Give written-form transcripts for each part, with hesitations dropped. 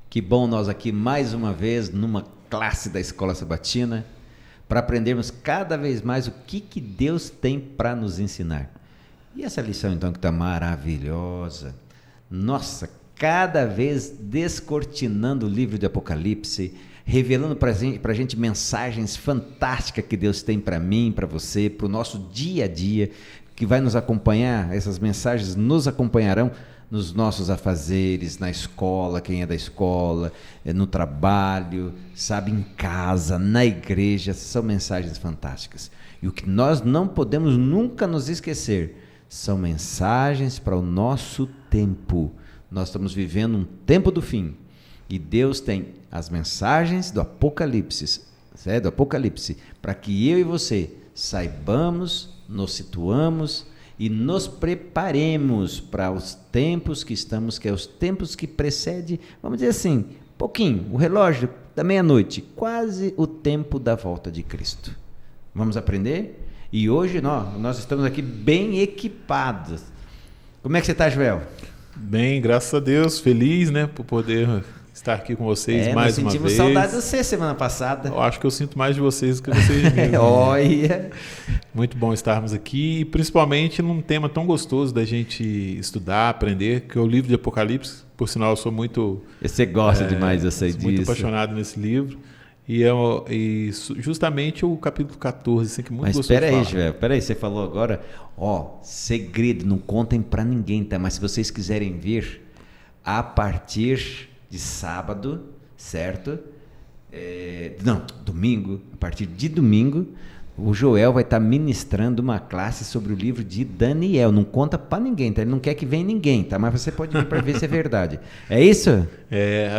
Que bom nós aqui mais uma vez numa classe da Escola Sabatina para aprendermos cada vez mais o que Deus tem para nos ensinar. E essa lição então que está maravilhosa, nossa, cada vez descortinando o livro de Apocalipse, revelando para a gente mensagens fantásticas que Deus tem para mim, para você, para o nosso dia a dia, que vai nos acompanhar, essas mensagens nos acompanharão nos nossos afazeres, na escola, quem é da escola, no trabalho, sabe, em casa, na igreja, são mensagens fantásticas. E o que nós não podemos nunca nos esquecer, são mensagens para o nosso tempo. Nós estamos vivendo um tempo do fim, e Deus tem as mensagens do Apocalipse, para que eu e você saibamos, nos situamos e nos preparemos para os tempos que estamos, que é os tempos que precedem, vamos dizer assim, pouquinho, o relógio da meia-noite, quase o tempo da volta de Cristo. Vamos aprender? E hoje nós estamos aqui bem equipados. Como é que você está, Joel? Bem, graças a Deus, feliz, né, por poder estar aqui com vocês mais uma vez. Nós sentimos saudade de você semana passada. Eu acho que eu sinto mais de vocês do que vocês de mim. Olha! Muito bom estarmos aqui, e principalmente num tema tão gostoso da gente estudar, aprender, que é o livro de Apocalipse. Por sinal, eu sou muito... Você gosta demais, eu sei disso. Muito apaixonado nesse livro. E justamente o capítulo 14, assim, que muito gostoso. Mas espera aí, Joel, você falou agora, segredo, não contem para ninguém, tá? Mas se vocês quiserem ver, a partir de sábado, certo? Domingo, a partir de domingo, o Joel vai estar ministrando uma classe sobre o livro de Daniel. Não conta para ninguém, tá? Ele não quer que venha ninguém, tá? Mas você pode vir para ver se é verdade. É isso?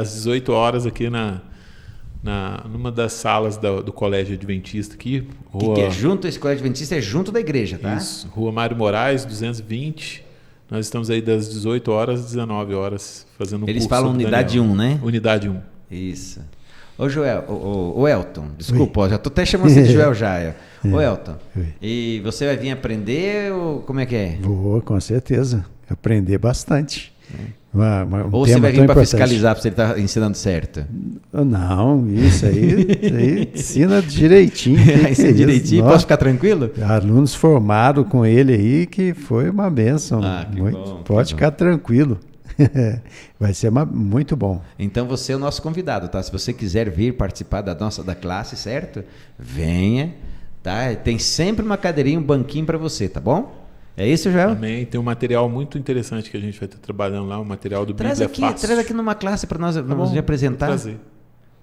Às 18 horas aqui numa das salas do Colégio Adventista aqui. Que é junto, esse Colégio Adventista é junto da igreja, tá? Isso, Rua Mário Moraes, 220. Nós estamos aí das 18 horas às 19 horas fazendo um curso. Eles falam unidade 1, né? Unidade 1. Isso. Ô Joel, ô Elton, desculpa, já estou até chamando você de Joel já. Ô Elton, e você vai vir aprender ou como é que é? Vou, com certeza. Aprender bastante. Ou você vai vir para fiscalizar para você estar ensinando certo? Não, isso aí ensina direitinho. Ensina direitinho, posso ficar tranquilo? Alunos formaram com ele aí, que foi uma bênção. Pode ficar tranquilo. Vai ser muito bom. Então você é o nosso convidado, tá? Se você quiser vir participar da classe, certo? Venha, tá? Tem sempre uma cadeirinha, um banquinho para você, tá bom? É isso, Joel? Também tem um material muito interessante que a gente vai estar trabalhando lá, um material do Bíblia Fácil. Traz aqui numa classe para nós apresentar. Trazer.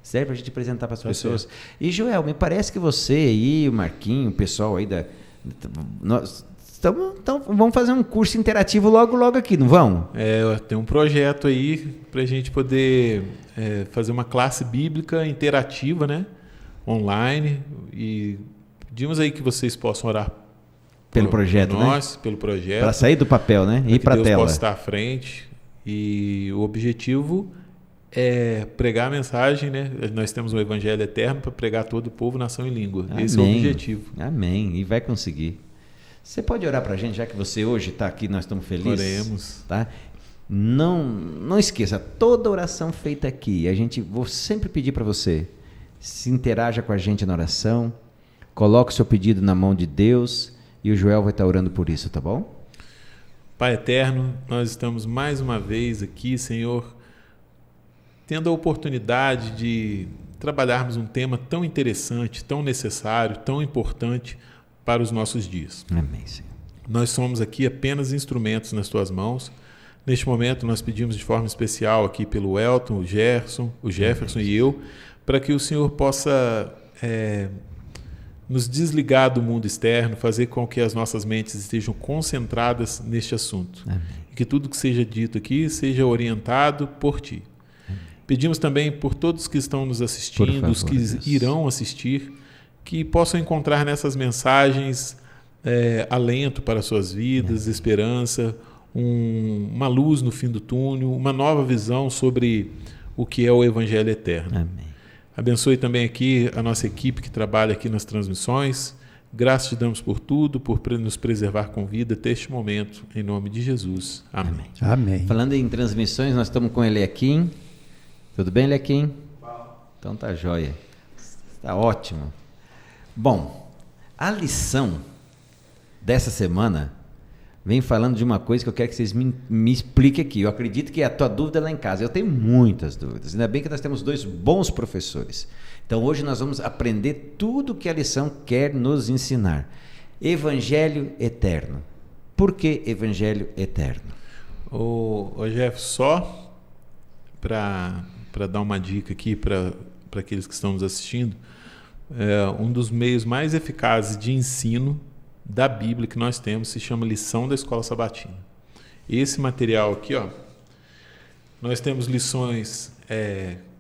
Serve para a gente apresentar para as pessoas. E, Joel, me parece que você aí, o Marquinho, o pessoal aí vamos fazer um curso interativo logo aqui, não vão? Tem um projeto aí para a gente poder fazer uma classe bíblica interativa, né? Online. E pedimos aí que vocês possam orar pelo projeto, pelo projeto. Para sair do papel, né? E ir para a tela. Deus possa estar à frente. E o objetivo é pregar a mensagem, né? Nós temos um evangelho eterno para pregar a todo o povo, nação e língua. Amém. Esse é o objetivo. Amém. E vai conseguir. Você pode orar para a gente, já que você hoje está aqui, nós estamos felizes. Oremos. Tá? Não esqueça, toda oração feita aqui, vou sempre pedir para você, se interaja com a gente na oração, coloque o seu pedido na mão de Deus, e o Joel vai estar orando por isso, tá bom? Pai eterno, nós estamos mais uma vez aqui, Senhor, tendo a oportunidade de trabalharmos um tema tão interessante, tão necessário, tão importante para os nossos dias. Amém, Senhor. Nós somos aqui apenas instrumentos nas Tuas mãos. Neste momento nós pedimos de forma especial aqui pelo Elton, o Jefferson e eu, para que o Senhor possa nos desligar do mundo externo, fazer com que as nossas mentes estejam concentradas neste assunto. Amém. E que tudo que seja dito aqui seja orientado por Ti. Amém. Pedimos também por todos que estão nos assistindo, favor, os que irão assistir, que possam encontrar nessas mensagens alento para suas vidas, Amém. Esperança, uma luz no fim do túnel, uma nova visão sobre o que é o Evangelho Eterno. Amém. Abençoe também aqui a nossa equipe que trabalha aqui nas transmissões. Graças te damos por tudo, por nos preservar com vida até este momento, em nome de Jesus. Amém. Amém. Falando em transmissões, nós estamos com ele aqui, Tudo bem, Lequim? Então tá jóia. Tá ótimo. Bom, a lição dessa semana vem falando de uma coisa que eu quero que vocês me expliquem aqui. Eu acredito que a tua dúvida é lá em casa. Eu tenho muitas dúvidas. Ainda bem que nós temos 2 bons professores. Então hoje nós vamos aprender tudo que a lição quer nos ensinar. Evangelho eterno. Por que Evangelho eterno? Ô Jeff, só para dar uma dica aqui para aqueles que estão nos assistindo, um dos meios mais eficazes de ensino da Bíblia que nós temos se chama Lição da Escola Sabatina. Esse material aqui, ó, nós temos lições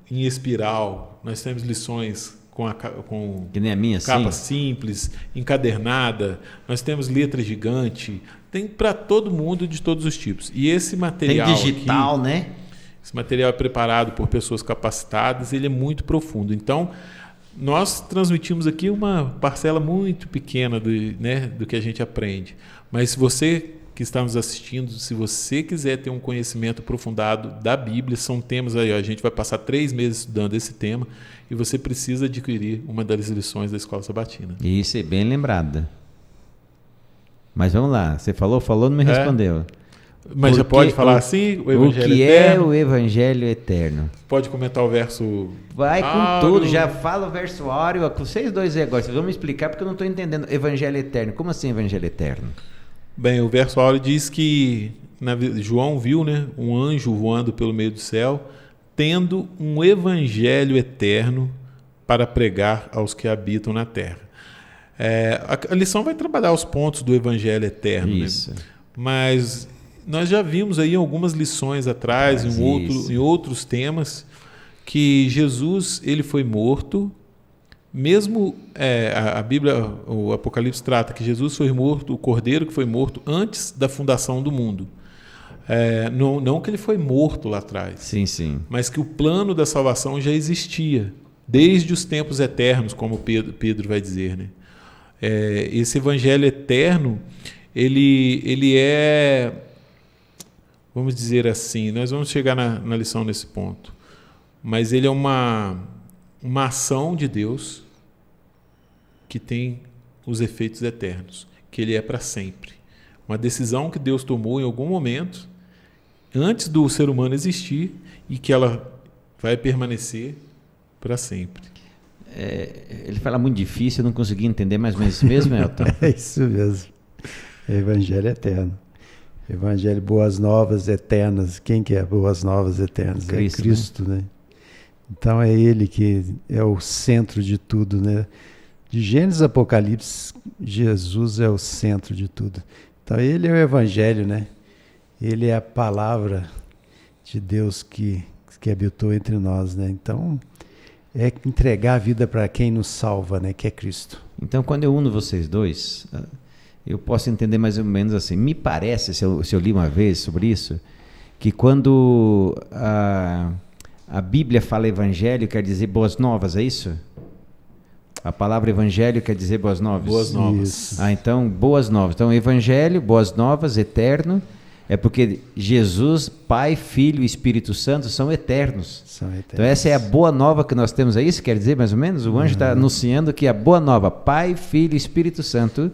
em espiral, nós temos lições com que nem a minha, capa simples, encadernada, nós temos letra gigante, tem para todo mundo de todos os tipos. E esse material tem digital, aqui, né? Esse material é preparado por pessoas capacitadas, ele é muito profundo. Então, nós transmitimos aqui uma parcela muito pequena do que a gente aprende. Mas se você que está nos assistindo, se você quiser ter um conhecimento aprofundado da Bíblia, são temas aí, ó, a gente vai passar 3 meses estudando esse tema e você precisa adquirir uma das lições da Escola Sabatina. Isso é bem lembrado. Mas vamos lá, você falou, não me respondeu. Mas já pode falar assim? O Evangelho que eterno? É o Evangelho eterno? Pode comentar o verso. Vai com tudo, já fala o verso áureo, com vocês dois aí agora. Vocês vão me explicar porque eu não estou entendendo. Evangelho eterno, como assim Evangelho eterno? Bem, o verso áureo diz que João viu, né, um anjo voando pelo meio do céu, tendo um Evangelho eterno para pregar aos que habitam na terra. A lição vai trabalhar os pontos do Evangelho eterno. Isso. Né? Mas nós já vimos aí algumas lições atrás, em outros temas, que Jesus ele foi morto, mesmo a Bíblia, o Apocalipse trata que Jesus foi morto, o Cordeiro que foi morto antes da fundação do mundo. Não que ele foi morto lá atrás, sim. Mas que o plano da salvação já existia, desde os tempos eternos, como Pedro vai dizer, né? Esse Evangelho eterno, ele é... Vamos dizer assim, nós vamos chegar na lição nesse ponto, mas ele é uma ação de Deus que tem os efeitos eternos, que ele é para sempre. Uma decisão que Deus tomou em algum momento, antes do ser humano existir, e que ela vai permanecer para sempre. Ele fala muito difícil, eu não consegui entender mais ou menos isso mesmo, Elton? É isso mesmo. Evangelho eterno. Evangelho, boas novas eternas. Quem que é boas novas eternas? Cristo, é Cristo, né? Então é Ele que é o centro de tudo, né? De Gênesis a Apocalipse, Jesus é o centro de tudo. Então Ele é o Evangelho, né? Ele é a palavra de Deus que habitou entre nós, né? Então é entregar a vida para quem nos salva, né? Que é Cristo. Então quando eu uno vocês dois, eu posso entender mais ou menos assim. Me parece, se eu li uma vez sobre isso, que quando a Bíblia fala evangelho, quer dizer boas novas, é isso? A palavra evangelho quer dizer boas novas? Boas novas. Isso. Então, boas novas. Então, evangelho, boas novas, eterno, é porque Jesus, Pai, Filho e Espírito Santo são eternos. Então, essa é a boa nova que nós temos, é isso? Quer dizer, mais ou menos? O anjo está anunciando que a boa nova, Pai, Filho e Espírito Santo,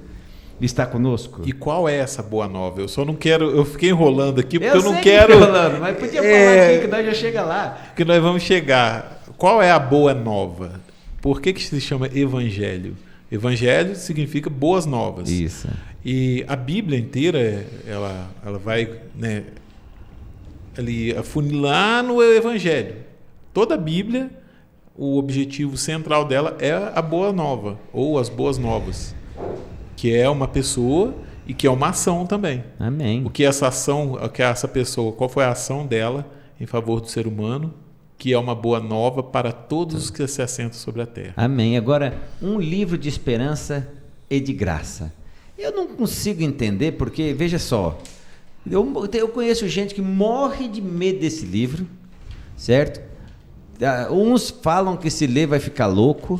está conosco. E qual é essa boa nova? Eu só não quero... Eu fiquei enrolando aqui porque eu não sei quero... Que enrolando, mas podia falar aqui que nós já chega lá. Que nós vamos chegar. Qual é a boa nova? Por que se chama evangelho? Evangelho significa boas novas. Isso. E a Bíblia inteira, ela vai, né, ali afunilar no evangelho. Toda a Bíblia, o objetivo central dela é a boa nova, ou as boas novas, que é uma pessoa e que é uma ação também. Amém. O que essa ação, o que essa pessoa, qual foi a ação dela em favor do ser humano, que é uma boa nova para todos os que se assentam sobre a terra. Amém. Agora, um livro de esperança e de graça. Eu não consigo entender porque, veja só, eu conheço gente que morre de medo desse livro, certo? Uns falam que se ler vai ficar louco,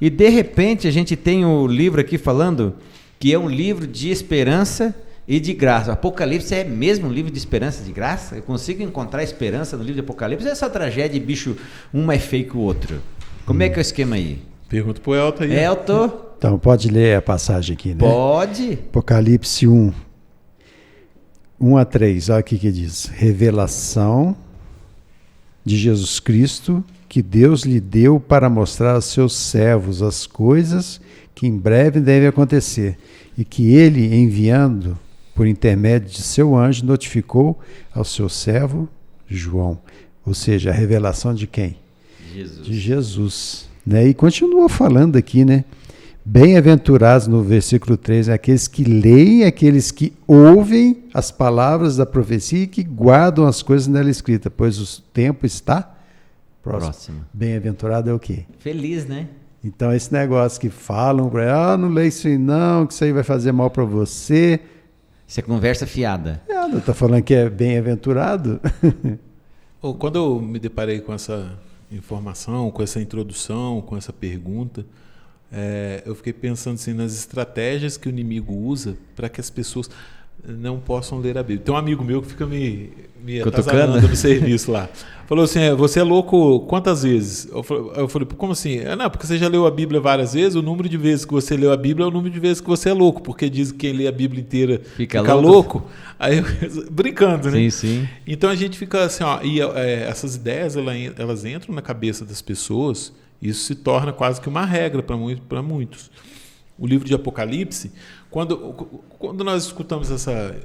e de repente a gente tem o livro aqui falando que é um livro de esperança e de graça. Apocalipse é mesmo um livro de esperança e de graça? Eu consigo encontrar esperança no livro de Apocalipse? Essa tragédia, bicho, um mais feio que o outro. Como é que é o esquema aí? Pergunta pro Elton aí. Elton? Então, pode ler a passagem aqui, né? Pode. Apocalipse 1, 1 a 3, olha o que diz. Revelação de Jesus Cristo, que Deus lhe deu para mostrar aos seus servos as coisas que em breve devem acontecer, e que ele, enviando por intermédio de seu anjo, notificou ao seu servo João. Ou seja, a revelação de quem? Jesus. De Jesus. Né? E continua falando aqui, né? Bem-aventurados, no versículo 3, aqueles que leem, aqueles que ouvem as palavras da profecia e que guardam as coisas nela escritas, pois o tempo está próximo. Bem-aventurado é o quê? Feliz, né? Então, esse negócio que falam, não leia isso aí não, que isso aí vai fazer mal para você. Isso é conversa fiada. Não estou falando que é bem-aventurado. Quando eu me deparei com essa informação, com essa introdução, com essa pergunta, eu fiquei pensando assim, nas estratégias que o inimigo usa para que as pessoas não possam ler a Bíblia. Tem um amigo meu que fica me atazanando no serviço lá. Falou assim, você é louco quantas vezes? Eu falei, como assim? Não, porque você já leu a Bíblia várias vezes, o número de vezes que você leu a Bíblia é o número de vezes que você é louco, porque diz que quem lê a Bíblia inteira fica louco. Aí, brincando, né? Sim, sim. Então a gente fica assim, essas ideias elas entram na cabeça das pessoas, e isso se torna quase que uma regra para muitos. O livro de Apocalipse, quando nós escutamos essa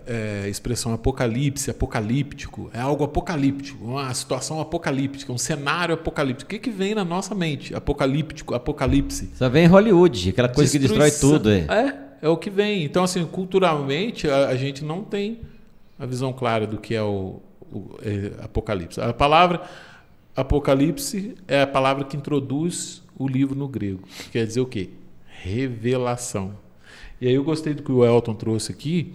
expressão apocalipse, apocalíptico, é algo apocalíptico, uma situação apocalíptica, um cenário apocalíptico. O que vem na nossa mente? Apocalíptico, apocalipse. Só vem em Hollywood, aquela coisa que destrói tudo. É o que vem. Então, assim, culturalmente, a gente não tem a visão clara do que é o apocalipse. A palavra apocalipse é a palavra que introduz o livro no grego. Quer dizer o quê? Revelação. E aí eu gostei do que o Elton trouxe aqui,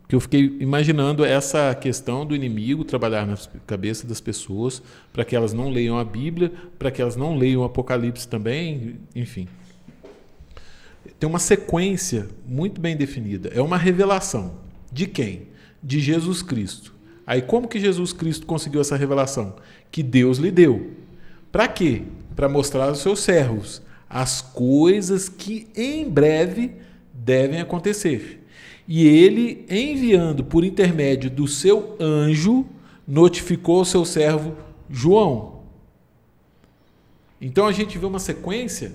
que eu fiquei imaginando essa questão do inimigo trabalhar na cabeça das pessoas para que elas não leiam a Bíblia, para que elas não leiam o Apocalipse também, enfim. Tem uma sequência muito bem definida. É uma revelação. De quem? De Jesus Cristo. Aí como que Jesus Cristo conseguiu essa revelação? Que Deus lhe deu. Para quê? Para mostrar aos seus servos as coisas que em breve devem acontecer. E ele, enviando por intermédio do seu anjo, notificou ao seu servo João. Então a gente vê uma sequência.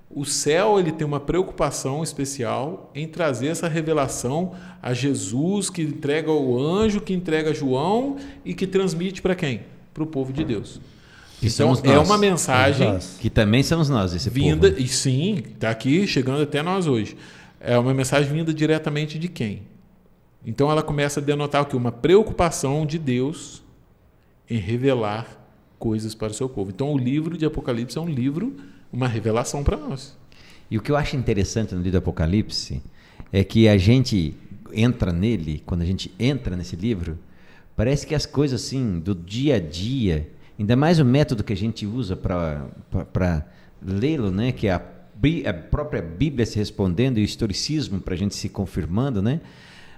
O céu ele tem uma preocupação especial em trazer essa revelação a Jesus, que entrega ao anjo, que entrega a João e que transmite para quem? Para o povo de Deus. Que então é uma mensagem que também somos nós, esse vinda, povo. E sim, está aqui chegando até nós hoje. É uma mensagem vinda diretamente de quem? Então ela começa a denotar o quê? Uma preocupação de Deus em revelar coisas para o seu povo. Então o livro de Apocalipse é um livro, uma revelação para nós. E o que eu acho interessante no livro do Apocalipse é que a gente entra nele, quando a gente entra nesse livro, parece que as coisas assim do dia a dia, ainda mais o método que a gente usa para lê-lo, né, que é a própria Bíblia se respondendo e o historicismo para a gente se confirmando, né?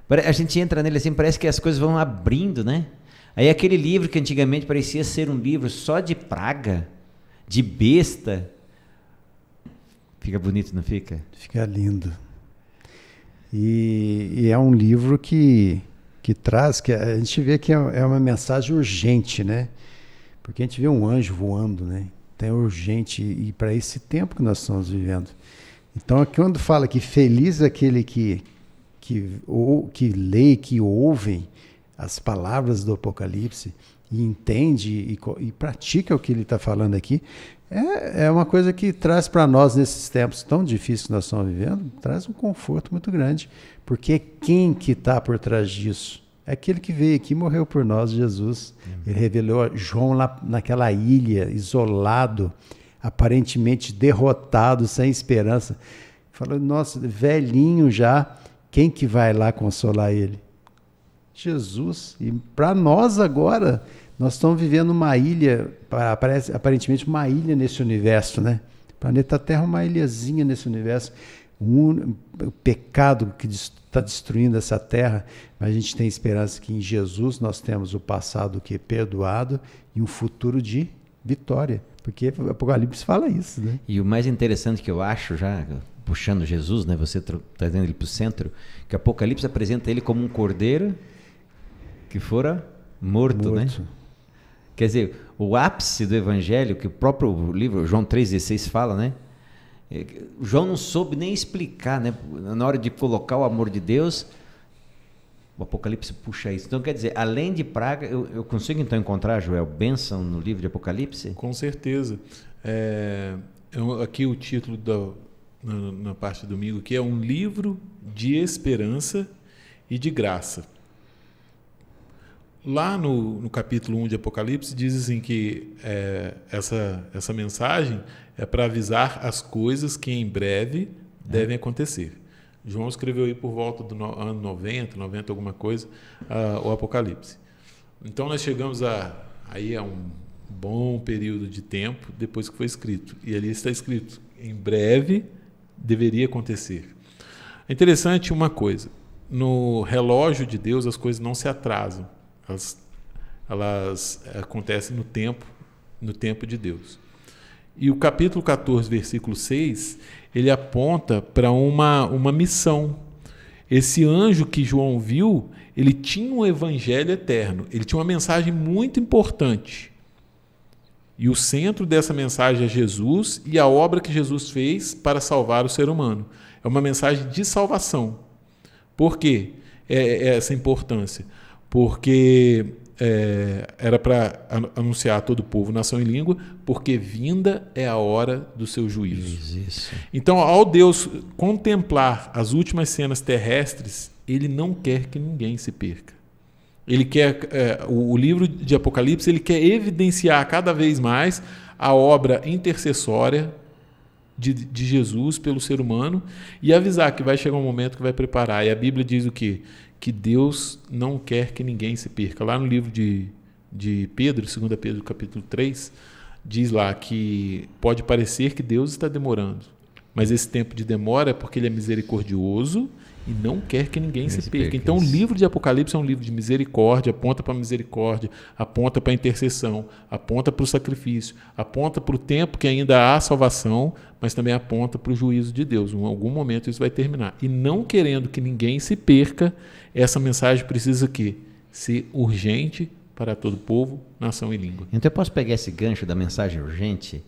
A gente entra nele assim, parece que as coisas vão abrindo, né? Aí aquele livro que antigamente parecia ser um livro só de praga, de besta, fica bonito, não fica? Fica lindo. E é um livro que traz, que a gente vê que é uma mensagem urgente, né? Porque a gente vê um anjo voando, né? Então é urgente e para esse tempo que nós estamos vivendo. Então, quando fala que feliz é aquele que lê, que ouve as palavras do Apocalipse e entende e pratica o que ele está falando aqui, é uma coisa que traz para nós, nesses tempos tão difíceis que nós estamos vivendo, traz um conforto muito grande. Porque quem que está por trás disso? É aquele que veio aqui e morreu por nós, Jesus. Ele revelou a João lá naquela ilha, isolado, aparentemente derrotado, sem esperança. Falou, nossa, velhinho já, quem que vai lá consolar ele? Jesus. E para nós agora, nós estamos vivendo uma ilha, aparentemente uma ilha nesse universo, né? O planeta Terra é uma ilhazinha nesse universo. o pecado que está destruindo essa terra, mas a gente tem esperança que em Jesus nós temos o passado que é perdoado e um futuro de vitória, porque o Apocalipse fala isso, né? E o mais interessante que eu acho, já puxando Jesus, né, você trazendo ele para o centro, que o Apocalipse apresenta ele como um cordeiro que fora morto, né? Quer dizer, o ápice do evangelho, que o próprio livro, João 3,16 fala, né? João não soube nem explicar, né? Na hora de colocar o amor de Deus, o Apocalipse puxa isso. Então, quer dizer, além de praga, eu consigo então encontrar, Joel, bênção no livro de Apocalipse? Com certeza. Aqui o título na parte do domingo, que é um livro de esperança e de graça. Lá no capítulo 1 de Apocalipse diz assim que essa mensagem é para avisar as coisas que em breve devem acontecer. João escreveu aí por volta do ano 90 alguma coisa, o Apocalipse. Então nós chegamos aí a um bom período de tempo depois que foi escrito. E ali está escrito, em breve deveria acontecer. É interessante uma coisa, no relógio de Deus as coisas não se atrasam. Elas acontecem no tempo de Deus. E o capítulo 14, versículo 6, ele aponta para uma missão. Esse anjo que João viu, ele tinha um evangelho eterno, ele tinha uma mensagem muito importante. E o centro dessa mensagem é Jesus e a obra que Jesus fez para salvar o ser humano. É uma mensagem de salvação. Por quê essa importância? Porque era para anunciar a todo povo, nação e língua, porque vinda é a hora do seu juízo. Isso. Então, ao Deus contemplar as últimas cenas terrestres, ele não quer que ninguém se perca. Ele quer, o livro de Apocalipse, ele quer evidenciar cada vez mais a obra intercessória de Jesus pelo ser humano e avisar que vai chegar um momento que vai preparar. E a Bíblia diz o quê? Que Deus não quer que ninguém se perca. Lá no livro de Pedro, 2 Pedro capítulo 3, diz lá que pode parecer que Deus está demorando, mas esse tempo de demora é porque ele é misericordioso e não quer que ninguém se perca. Então o livro de Apocalipse é um livro de misericórdia, aponta para a misericórdia, aponta para a intercessão, aponta para o sacrifício, aponta para o tempo que ainda há salvação, mas também aponta para o juízo de Deus. Em algum momento isso vai terminar. E não querendo que ninguém se perca, essa mensagem precisa ser urgente para todo povo, nação e língua. Então eu posso pegar esse gancho da mensagem urgente?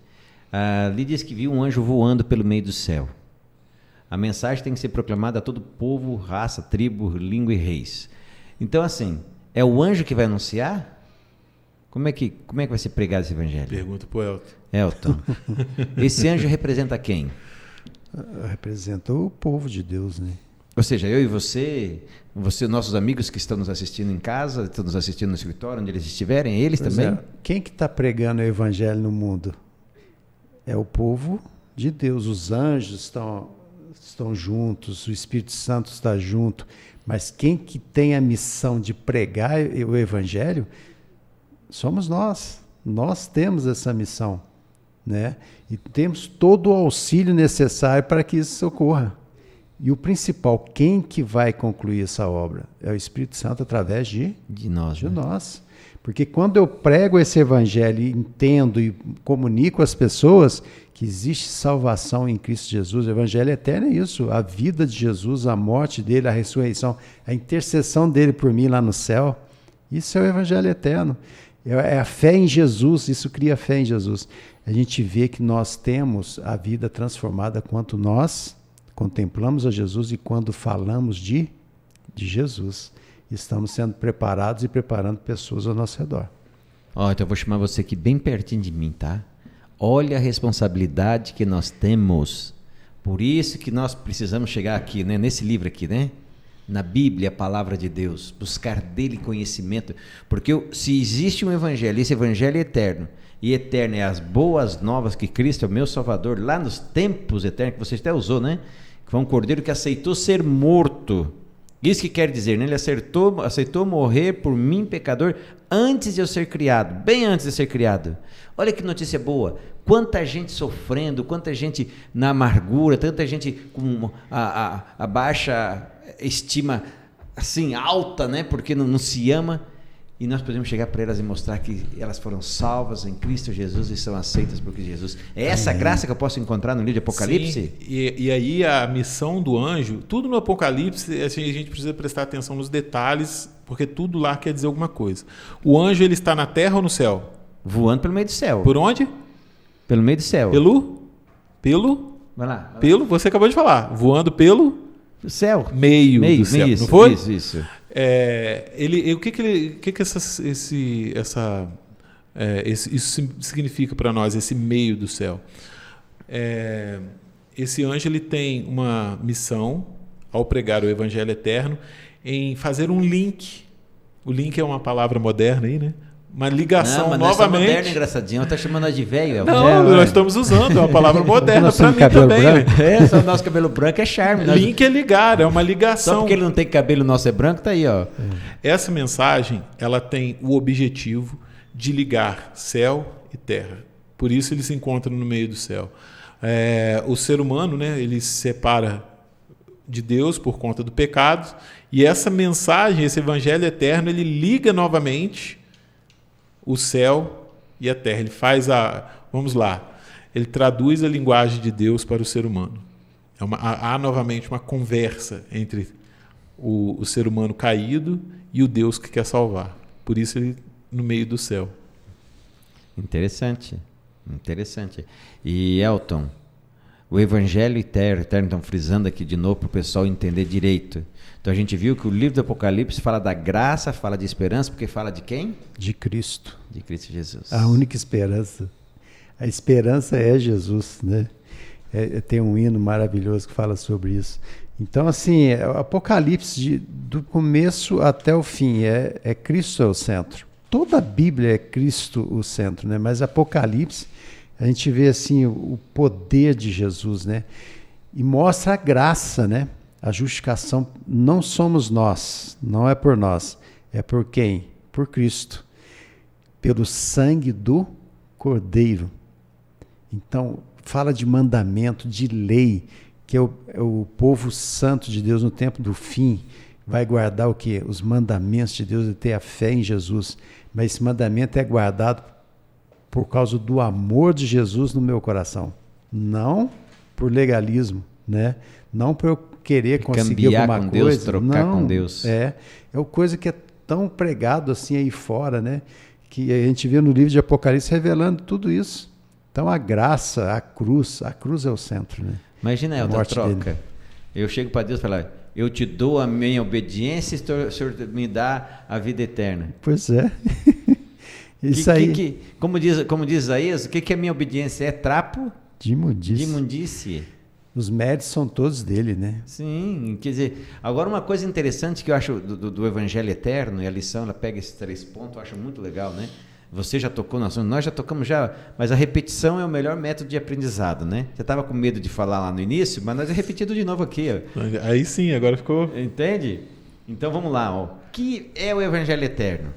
Ali diz que viu um anjo voando pelo meio do céu. A mensagem tem que ser proclamada a todo povo, raça, tribo, língua e reis. Então, assim, é o anjo que vai anunciar? Como é que vai ser pregado esse evangelho? Pergunta para o Elton. Elton, esse anjo representa quem? Representa o povo de Deus, né? Ou seja, eu e você, nossos amigos que estão nos assistindo em casa, estão nos assistindo no escritório, onde eles estiverem, eles pois também? Quem que está pregando o evangelho no mundo? É o povo de Deus. Os anjos estão juntos, o Espírito Santo está junto, mas quem que tem a missão de pregar o evangelho somos nós. Nós temos essa missão, né? E temos todo o auxílio necessário para que isso ocorra. E o principal, quem que vai concluir essa obra? É o Espírito Santo através de nós. Nós. Porque quando eu prego esse evangelho e entendo e comunico às pessoas que existe salvação em Cristo Jesus, o evangelho eterno é isso, a vida de Jesus, a morte dele, a ressurreição, a intercessão dele por mim lá no céu, isso é o evangelho eterno. É a fé em Jesus, isso cria fé em Jesus. A gente vê que nós temos a vida transformada quando nós contemplamos a Jesus e quando falamos de Jesus. Estamos sendo preparados e preparando pessoas ao nosso redor. Então eu vou chamar você aqui bem pertinho de mim, tá? Olha a responsabilidade que nós temos. Por isso que nós precisamos chegar aqui, né? Nesse livro aqui, né? Na Bíblia, a palavra de Deus. Buscar dele conhecimento. Porque se existe um evangelho, esse evangelho é eterno. E eterno é as boas novas que Cristo é o meu Salvador. Lá nos tempos eternos, que você até usou, né? Que foi um cordeiro que aceitou ser morto Isso que quer dizer, né? Ele aceitou morrer por mim, pecador, antes de eu ser criado, bem antes de ser criado. Olha que notícia boa. Quanta gente sofrendo, quanta gente na amargura, tanta gente com a baixa estima assim, alta, né? Porque não se ama. E nós podemos chegar para elas e mostrar que elas foram salvas em Cristo Jesus e são aceitas por Cristo Jesus. É essa graça que eu posso encontrar no livro de Apocalipse? Sim. E aí a missão do anjo, tudo no Apocalipse, assim, a gente precisa prestar atenção nos detalhes, porque tudo lá quer dizer alguma coisa. O anjo, ele está na terra ou no céu? Voando pelo meio do céu. Por onde? Pelo meio do céu. Vai lá. Você acabou de falar. Voando pelo céu. Meio do céu. Isso, não foi? Isso. Isso significa para nós, esse meio do céu? Esse anjo, ele tem uma missão, ao pregar o evangelho eterno, em fazer um link. O link é uma palavra moderna aí, né? Uma ligação mas novamente. Moderno, engraçadinho, tá chamando nós de velho. Nós estamos usando, é uma palavra moderna para mim também. Né? Só o nosso cabelo branco é charme. Link é ligar, é uma ligação. Só porque ele não tem cabelo, o nosso é branco, tá aí, ó. Essa mensagem, ela tem o objetivo de ligar céu e terra. Por isso ele se encontra no meio do céu. O ser humano, né, ele se separa de Deus por conta do pecado, e essa mensagem, esse evangelho eterno, ele liga novamente o céu e a terra. Ele faz ele traduz a linguagem de Deus para o ser humano. Há novamente uma conversa entre o ser humano caído e o Deus que quer salvar. Por isso ele no meio do céu. Interessante. E Elton, o evangelho eterno, estão frisando aqui de novo para o pessoal entender direito. Então a gente viu que o livro do Apocalipse fala da graça, fala de esperança, porque fala de quem? De Cristo. De Cristo Jesus. A única esperança. A esperança é Jesus, né? Tem um hino maravilhoso que fala sobre isso. Então, assim, o Apocalipse, do começo até o fim, Cristo é o centro. Toda a Bíblia é Cristo o centro, né? Mas Apocalipse, a gente vê assim o poder de Jesus, né? E mostra a graça, né? A justificação não somos nós, não é por nós, é por quem? Por Cristo, pelo sangue do Cordeiro. Então, fala de mandamento, de lei, que é o povo santo de Deus no tempo do fim, vai guardar o quê? Os mandamentos de Deus e ter a fé em Jesus. Mas esse mandamento é guardado por causa do amor de Jesus no meu coração. Não por legalismo, né? Não por eu querer conseguir alguma coisa. Deus, trocar com Deus. É uma coisa que é tão pregado assim aí fora, né? Que a gente vê no livro de Apocalipse revelando tudo isso. Então a graça, a cruz é o centro, né? Imagina, Elton, troca. Eu chego para Deus e falo, eu te dou a minha obediência e o Senhor me dá a vida eterna. Pois é. Isso aí. Como diz Isaías, o que é minha obediência? É trapo de imundície. De imundície. Os méritos são todos dele, né? Sim, quer dizer, agora uma coisa interessante que eu acho do Evangelho Eterno, e a lição, ela pega esses 3 pontos, eu acho muito legal, né? Você já tocou no assunto, nós já tocamos já, mas a repetição é o melhor método de aprendizado, né? Você estava com medo de falar lá no início, mas nós é repetido de novo aqui. Ó. Aí sim, agora ficou... Entende? Então vamos lá, ó. O que é o Evangelho Eterno?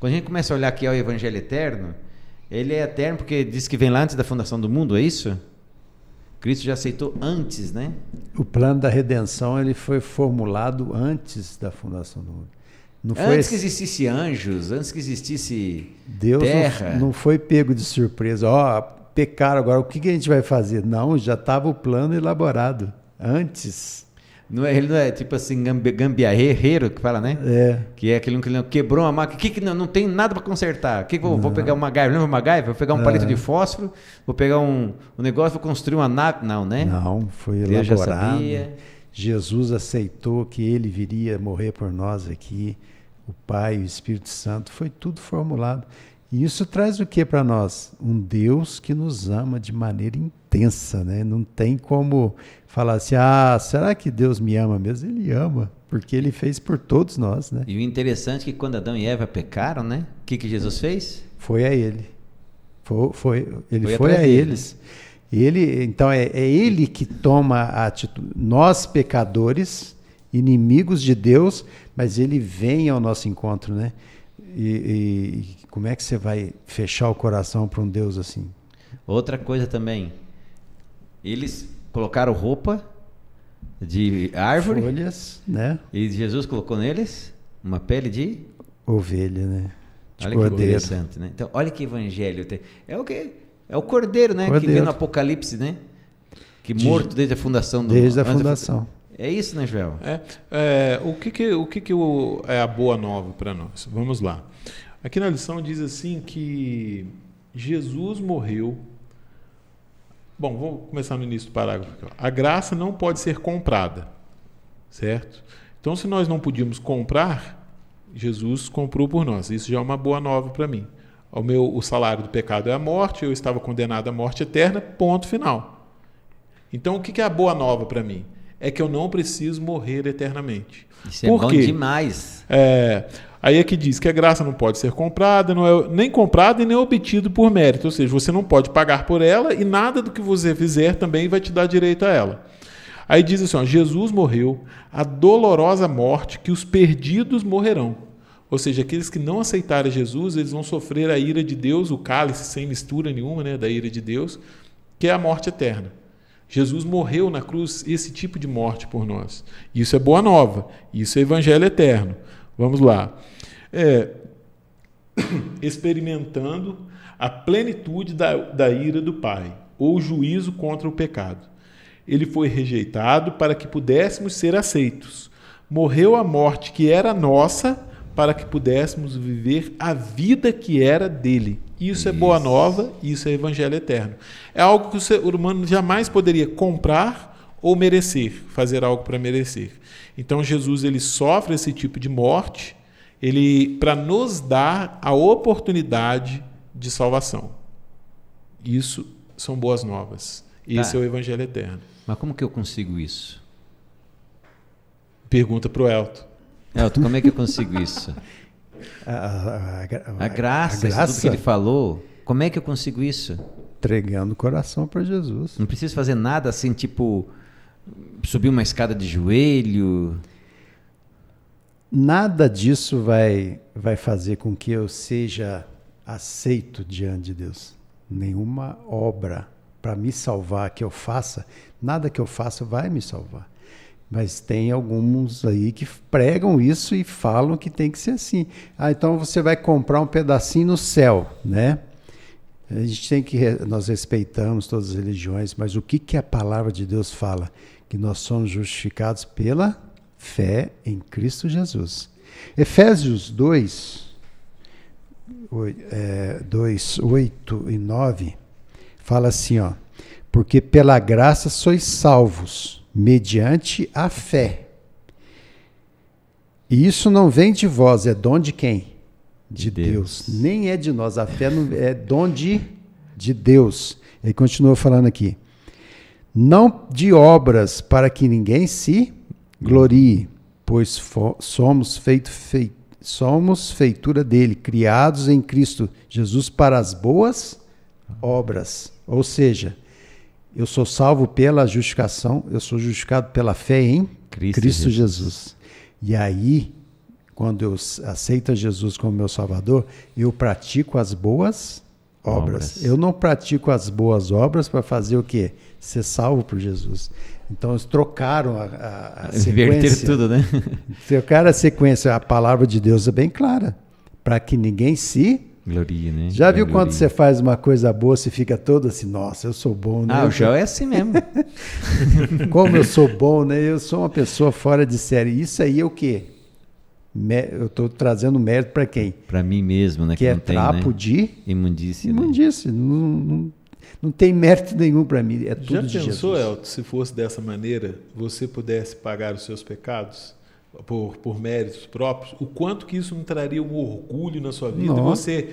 Quando a gente começa a olhar que é o Evangelho Eterno, ele é eterno porque diz que vem lá antes da fundação do mundo, é isso? Cristo já aceitou antes, né? O plano da redenção ele foi formulado antes da fundação do mundo. Não foi antes que existisse anjos, antes que existisse Deus terra. Não foi pego de surpresa. Pecaram agora, o que a gente vai fazer? Não, já estava o plano elaborado antes. Ele não é tipo assim, gambiarreiro que fala, né? Que é aquele que quebrou uma máquina. Que não tem nada para consertar. Vou pegar uma MacGyver? Lembra MacGyver? Vou pegar um palito de fósforo, vou pegar um negócio, vou construir uma nave. Não, né? Não, foi elaborado. Já sabia. Jesus aceitou que ele viria morrer por nós aqui. O Pai, o Espírito Santo, foi tudo formulado. E isso traz o que para nós? Um Deus que nos ama de maneira intensa, né? Não tem como falar assim, será que Deus me ama mesmo? Ele ama, porque ele fez por todos nós, né? E o interessante é que quando Adão e Eva pecaram, né? O que Jesus fez? Foi a ele. Ele foi a eles. Então é ele que toma a atitude. Nós, pecadores, inimigos de Deus, mas ele vem ao nosso encontro, né? E como é que você vai fechar o coração para um Deus assim? Outra coisa também, eles colocaram roupa de árvore, folhas, né? E Jesus colocou neles uma pele de ovelha, né? De olha cordeiro. Que interessante, né? Então, olha que evangelho tem. É o quê? É o cordeiro, né? Cordeiro. Que vem no Apocalipse, né? Que morto desde a fundação do Desde a fundação. É isso, né, Joel? O que é a boa nova para nós? Vamos lá. Aqui na lição diz assim que Jesus morreu. Bom, vou começar no início do parágrafo aqui. A graça não pode ser comprada, certo? Então, se nós não podíamos comprar, Jesus comprou por nós. Isso já é uma boa nova para mim. O salário do pecado é a morte, eu estava condenado à morte eterna, ponto final. Então, o que é a boa nova para mim? É que eu não preciso morrer eternamente. Isso é bom demais. Aí é que diz que a graça não pode ser comprada, não é nem comprada e nem obtida por mérito. Ou seja, você não pode pagar por ela e nada do que você fizer também vai te dar direito a ela. Aí diz assim, Jesus morreu a dolorosa morte que os perdidos morrerão. Ou seja, aqueles que não aceitarem Jesus, eles vão sofrer a ira de Deus, o cálice sem mistura nenhuma, né, da ira de Deus, que é a morte eterna. Jesus morreu na cruz esse tipo de morte por nós. Isso é boa nova. Isso é evangelho eterno. Vamos lá. Experimentando a plenitude da ira do Pai, ou juízo contra o pecado. Ele foi rejeitado para que pudéssemos ser aceitos. Morreu a morte que era nossa para que pudéssemos viver a vida que era dele. Isso é boa nova, isso é evangelho eterno. É algo que o ser humano jamais poderia comprar ou merecer, fazer algo para merecer. Então Jesus ele sofre esse tipo de morte, para nos dar a oportunidade de salvação. Isso são boas novas. Esse é o evangelho eterno. Mas como que eu consigo isso? Pergunta para o Elton. Elton, como é que eu consigo isso? A graça, isso tudo que ele falou, como é que eu consigo isso? Entregando o coração para Jesus. Não preciso fazer nada assim, tipo, subir uma escada de joelho. Nada disso vai fazer com que eu seja aceito diante de Deus. Nenhuma obra para me salvar que eu faça, nada que eu faça vai me salvar. Mas tem alguns aí que pregam isso e falam que tem que ser assim. Então você vai comprar um pedacinho no céu, né? A gente tem que... Nós respeitamos todas as religiões, mas o que a palavra de Deus fala? Que nós somos justificados pela fé em Cristo Jesus. Efésios 2, 8 e 9, fala assim, ó, porque pela graça sois salvos, mediante a fé. E isso não vem de vós, é dom de quem? De Deus. Nem é de nós, a fé não, é dom de Deus. Ele continua falando aqui. Não de obras para que ninguém se glorie, pois somos feitura dele, criados em Cristo Jesus para as boas obras. Ou seja, eu sou salvo pela justificação, eu sou justificado pela fé em Cristo Jesus. E aí, quando eu aceito Jesus como meu Salvador, eu pratico as boas obras. Eu não pratico as boas obras para fazer o quê? Ser salvo por Jesus. Então, eles trocaram a sequência. Inverter tudo, né? Trocaram a sequência. A palavra de Deus é bem clara. Para que ninguém se... Gloria, né? Já viu quando você faz uma coisa boa, você fica todo assim, nossa, eu sou bom, né? O João é assim mesmo. Como eu sou bom, né? Eu sou uma pessoa fora de série. Isso aí é o quê? Eu estou trazendo mérito para quem? Para mim mesmo, né? Que é trapo de imundícia. Imundícia. Né? Não tem mérito nenhum para mim. É tudo de Jesus. Já pensou, Elton, se fosse dessa maneira, você pudesse pagar os seus pecados por méritos próprios, o quanto que isso não traria um orgulho na sua vida? Nossa. Você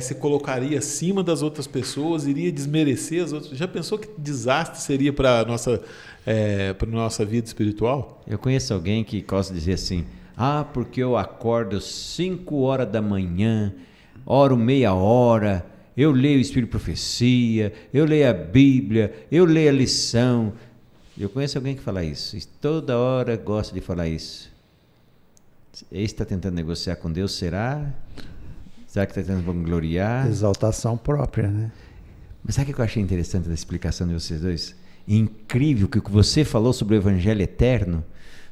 se colocaria acima das outras pessoas, iria desmerecer as outras. Já pensou que desastre seria para a nossa vida espiritual? Eu conheço alguém que gosta de dizer assim, porque eu acordo 5 horas da manhã, oro meia hora, eu leio o Espírito de Profecia, eu leio a Bíblia, eu leio a lição. Eu conheço alguém que fala isso. E toda hora gosta de falar isso. Esse está tentando negociar com Deus, será? Será que está tentando vangloriar? Exaltação própria, né? Mas sabe o que eu achei interessante da explicação de vocês dois? Incrível que o que você falou sobre o Evangelho eterno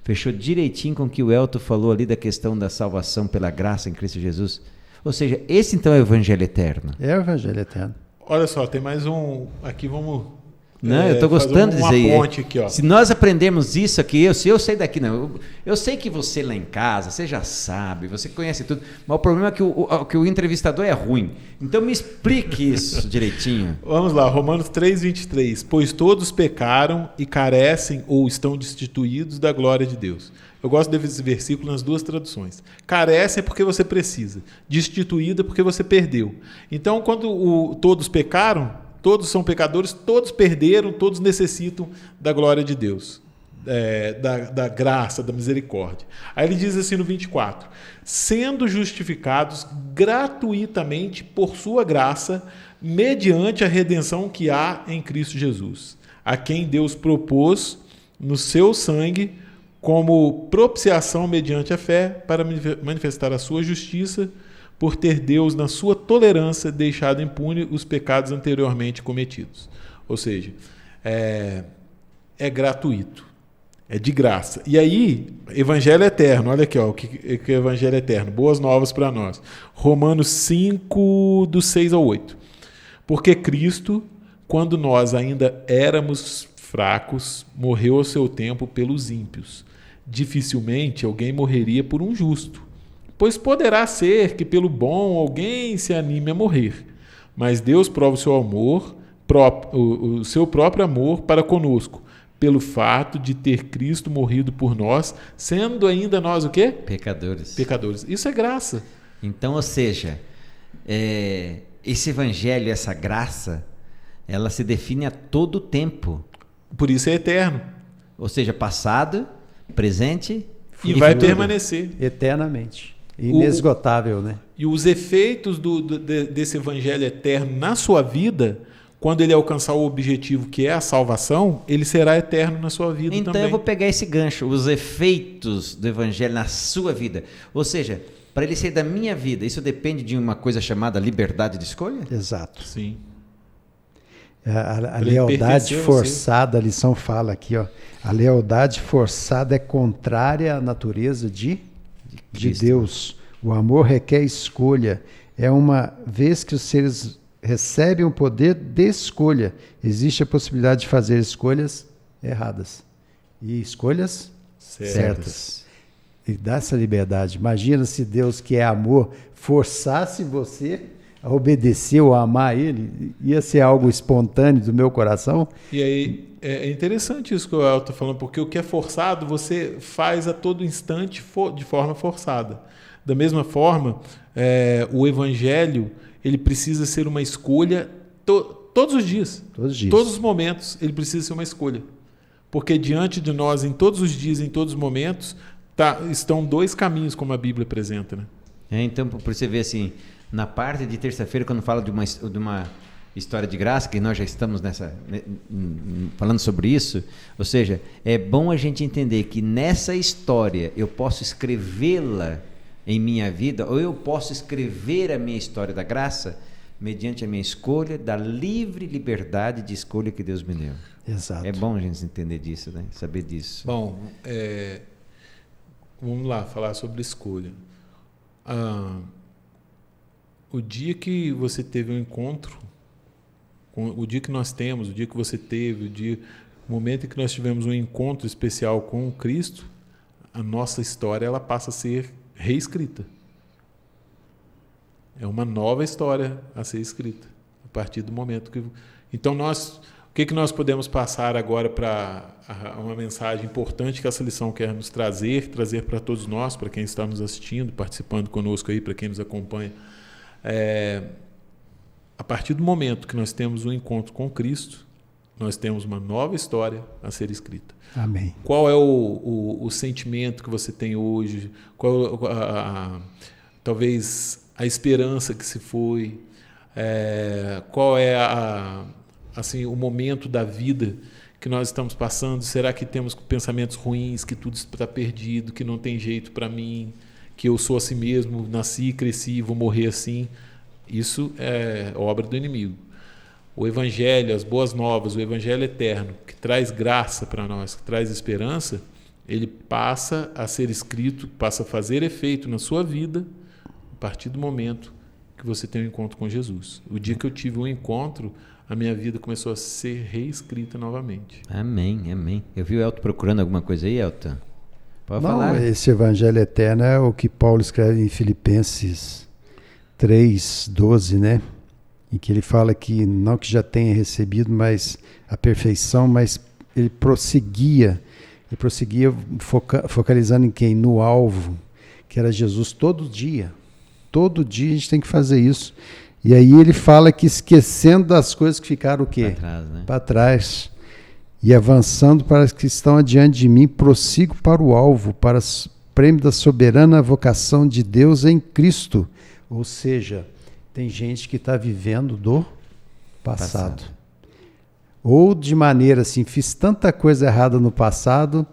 fechou direitinho com o que o Elton falou ali da questão da salvação pela graça em Cristo Jesus. Ou seja, esse então é o Evangelho eterno. É o Evangelho eterno. Olha só, tem mais um... Aqui vamos... Não, eu estou gostando de dizer. Ponte aqui, ó. Se nós aprendemos isso aqui, eu sei daqui, não. Eu sei que você lá em casa, você já sabe, você conhece tudo, mas o problema é que o entrevistador é ruim. Então me explique isso direitinho. Vamos lá, Romanos 3:23. Pois todos pecaram e carecem ou estão destituídos da glória de Deus. Eu gosto desse versículo nas duas traduções. Carece é porque você precisa, destituída porque você perdeu. Então, quando todos pecaram, todos são pecadores, todos perderam, todos necessitam da glória de Deus, da graça, da misericórdia. Aí ele diz assim no 24: sendo justificados gratuitamente por sua graça, mediante a redenção que há em Cristo Jesus, a quem Deus propôs no seu sangue como propiciação mediante a fé para manifestar a sua justiça, por ter Deus, na sua tolerância, deixado impune os pecados anteriormente cometidos. Ou seja, é gratuito, é de graça. E aí, Evangelho eterno, olha aqui, ó, o que é Evangelho eterno, boas novas para nós. Romanos 5, do 6 ao 8. Porque Cristo, quando nós ainda éramos fracos, morreu ao seu tempo pelos ímpios. Dificilmente alguém morreria por um justo. Pois poderá ser que pelo bom alguém se anime a morrer. Mas Deus prova o seu amor, o seu próprio amor para conosco, pelo fato de ter Cristo morrido por nós, sendo ainda nós o quê? Pecadores. Pecadores. Isso é graça. Então, ou seja, esse evangelho, essa graça, ela se define a todo tempo. Por isso é eterno. Ou seja, passado, presente e vai permanecer. Eternamente. Inesgotável, né? E os efeitos desse evangelho eterno na sua vida, quando ele alcançar o objetivo que é a salvação, ele será eterno na sua vida então, também. Eu vou pegar esse gancho, os efeitos do evangelho na sua vida. Ou seja, para ele ser da minha vida, isso depende de uma coisa chamada liberdade de escolha? Exato. Sim. A lealdade forçada, a lição fala aqui, ó. A lealdade forçada é contrária à natureza de Deus. O amor requer escolha. É uma vez que os seres recebem o poder de escolha, existe a possibilidade de fazer escolhas erradas e escolhas certas. E dá essa liberdade. Imagina se Deus, que é amor, forçasse você a obedecer ou a amar Ele. Ia ser algo espontâneo do meu coração. E aí é interessante isso que o El está falando, porque o que é forçado você faz a todo instante de forma forçada. Da mesma forma, o Evangelho ele precisa ser uma escolha todos os dias. Todos os dias. Todos os momentos ele precisa ser uma escolha. Porque diante de nós, em todos os dias, em todos os momentos, estão dois caminhos, como a Bíblia apresenta. Né? Então, por você ver assim, na parte de terça-feira, quando fala de uma história de graça, que nós já estamos falando sobre isso, ou seja, é bom a gente entender que nessa história eu posso escrevê-la em minha vida, ou eu posso escrever a minha história da graça mediante a minha escolha, da livre liberdade de escolha que Deus me deu. Exato. É bom a gente entender disso, né? Saber disso. Bom, vamos lá falar sobre escolha. O dia que você teve um encontro, o dia que nós temos, o dia que você teve, o momento em que nós tivemos um encontro especial com Cristo, a nossa história ela passa a ser reescrita. É uma nova história a ser escrita a partir do momento que... Então, o que nós podemos passar agora para uma mensagem importante que essa lição quer nos trazer para todos nós, para quem está nos assistindo, participando conosco aí, para quem nos acompanha. A partir do momento que nós temos um encontro com Cristo, nós temos uma nova história a ser escrita. Amém. Qual é o sentimento que você tem hoje? Qual talvez a esperança que se foi? Qual é assim, o momento da vida que nós estamos passando? Será que temos pensamentos ruins, que tudo está perdido, que não tem jeito para mim, que eu sou assim mesmo, nasci, cresci, vou morrer assim? Isso é obra do inimigo. O Evangelho, as boas novas, o Evangelho eterno, que traz graça para nós, que traz esperança, ele passa a ser escrito, passa a fazer efeito na sua vida a partir do momento que você tem um encontro com Jesus. O dia que eu tive um encontro, a minha vida começou a ser reescrita novamente. Amém, amém. Eu vi o Elton procurando alguma coisa aí, Elton? Pode Não, falar. esse Evangelho eterno é o que Paulo escreve em Filipenses 3:12, né? Em que ele fala que não que já tenha recebido mas a perfeição, mas ele prosseguia focalizando em quem? No alvo, que era Jesus. Todo dia a gente tem que fazer isso. E aí ele fala que esquecendo das coisas que ficaram o quê? Para trás, né? Para trás. E avançando para as que estão adiante de mim, prossigo para o alvo, para o prêmio da soberana vocação de Deus em Cristo. Ou seja, tem gente que está vivendo do passado. Ou de maneira assim, fiz tanta coisa errada no passado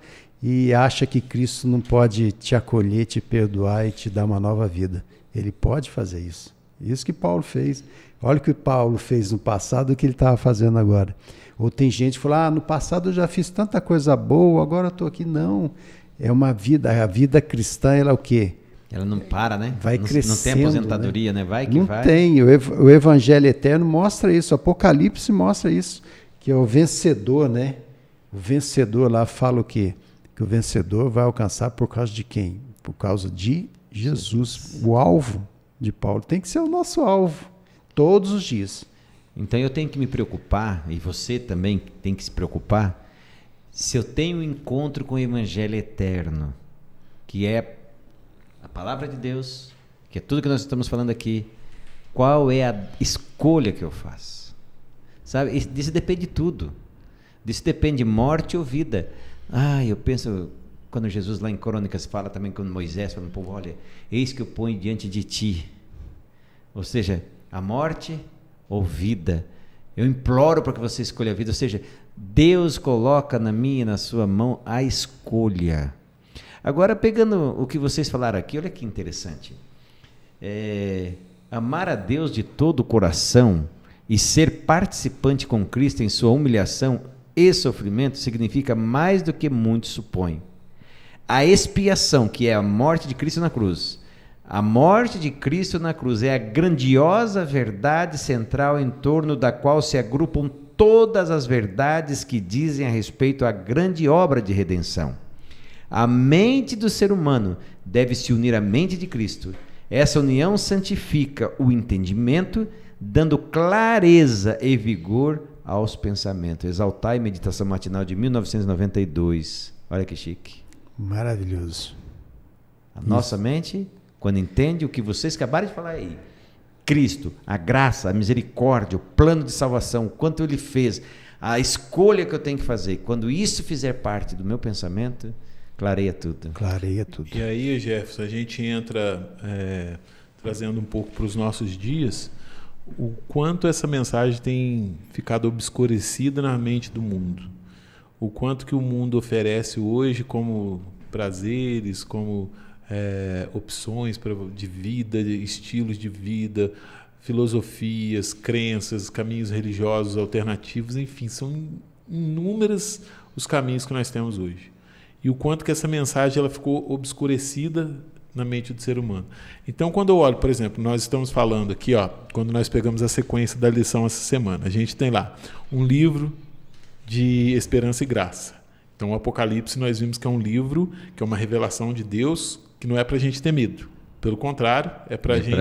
e acha que Cristo não pode te acolher, te perdoar e te dar uma nova vida. Ele pode fazer isso. Isso que Paulo fez. Olha o que Paulo fez no passado e o que ele estava fazendo agora. Ou tem gente que fala, no passado eu já fiz tanta coisa boa, agora eu estou aqui. Não, é uma vida, a vida cristã, ela é o quê? Ela não para, né? Vai crescendo. Não tem aposentadoria, né? Vai que não vai. Não tem. O Evangelho eterno mostra isso. O Apocalipse mostra isso. Que é o vencedor, né? O vencedor lá fala o quê? Que o vencedor vai alcançar por causa de quem? Por causa de Jesus. O alvo de Paulo tem que ser o nosso alvo. Todos os dias. Então eu tenho que me preocupar, e você também tem que se preocupar, se eu tenho um encontro com o Evangelho eterno, que é a palavra de Deus, que é tudo que nós estamos falando aqui, qual é a escolha que eu faço? Sabe? Disso depende de tudo. Disso depende de morte ou vida. Eu penso, quando Jesus lá em Crônicas fala também com Moisés, falando, povo, olha, eis que eu ponho diante de ti. Ou seja, a morte ou vida. Eu imploro para que você escolha a vida. Ou seja, Deus coloca na minha e na sua mão a escolha. Agora, pegando o que vocês falaram aqui, olha que interessante. Amar a Deus de todo o coração e ser participante com Cristo em sua humilhação e sofrimento significa mais do que muitos supõem. A expiação, que é a morte de Cristo na cruz. A morte de Cristo na cruz é a grandiosa verdade central em torno da qual se agrupam todas as verdades que dizem a respeito à grande obra de redenção. A mente do ser humano deve se unir à mente de Cristo. Essa união santifica o entendimento, dando clareza e vigor aos pensamentos. Exaltar e Meditação Matinal de 1992. Olha que chique. Maravilhoso. A nossa mente, quando entende o que vocês acabaram de falar aí, Cristo, a graça, a misericórdia, o plano de salvação, o quanto Ele fez, a escolha que eu tenho que fazer, quando isso fizer parte do meu pensamento, clareia tudo. Clareia tudo. E aí, Jefferson, a gente entra trazendo um pouco para os nossos dias, o quanto essa mensagem tem ficado obscurecida na mente do mundo. O quanto que o mundo oferece hoje como prazeres, como opções de vida, estilos de vida, filosofias, crenças, caminhos religiosos alternativos, enfim, são inúmeros os caminhos que nós temos hoje. E o quanto que essa mensagem ela ficou obscurecida na mente do ser humano. Então, quando eu olho, por exemplo, nós estamos falando aqui, quando nós pegamos a sequência da lição essa semana, a gente tem lá um livro de esperança e graça. Então, o Apocalipse nós vimos que é um livro, que é uma revelação de Deus, que não é para a gente ter medo. Pelo contrário, é para a gente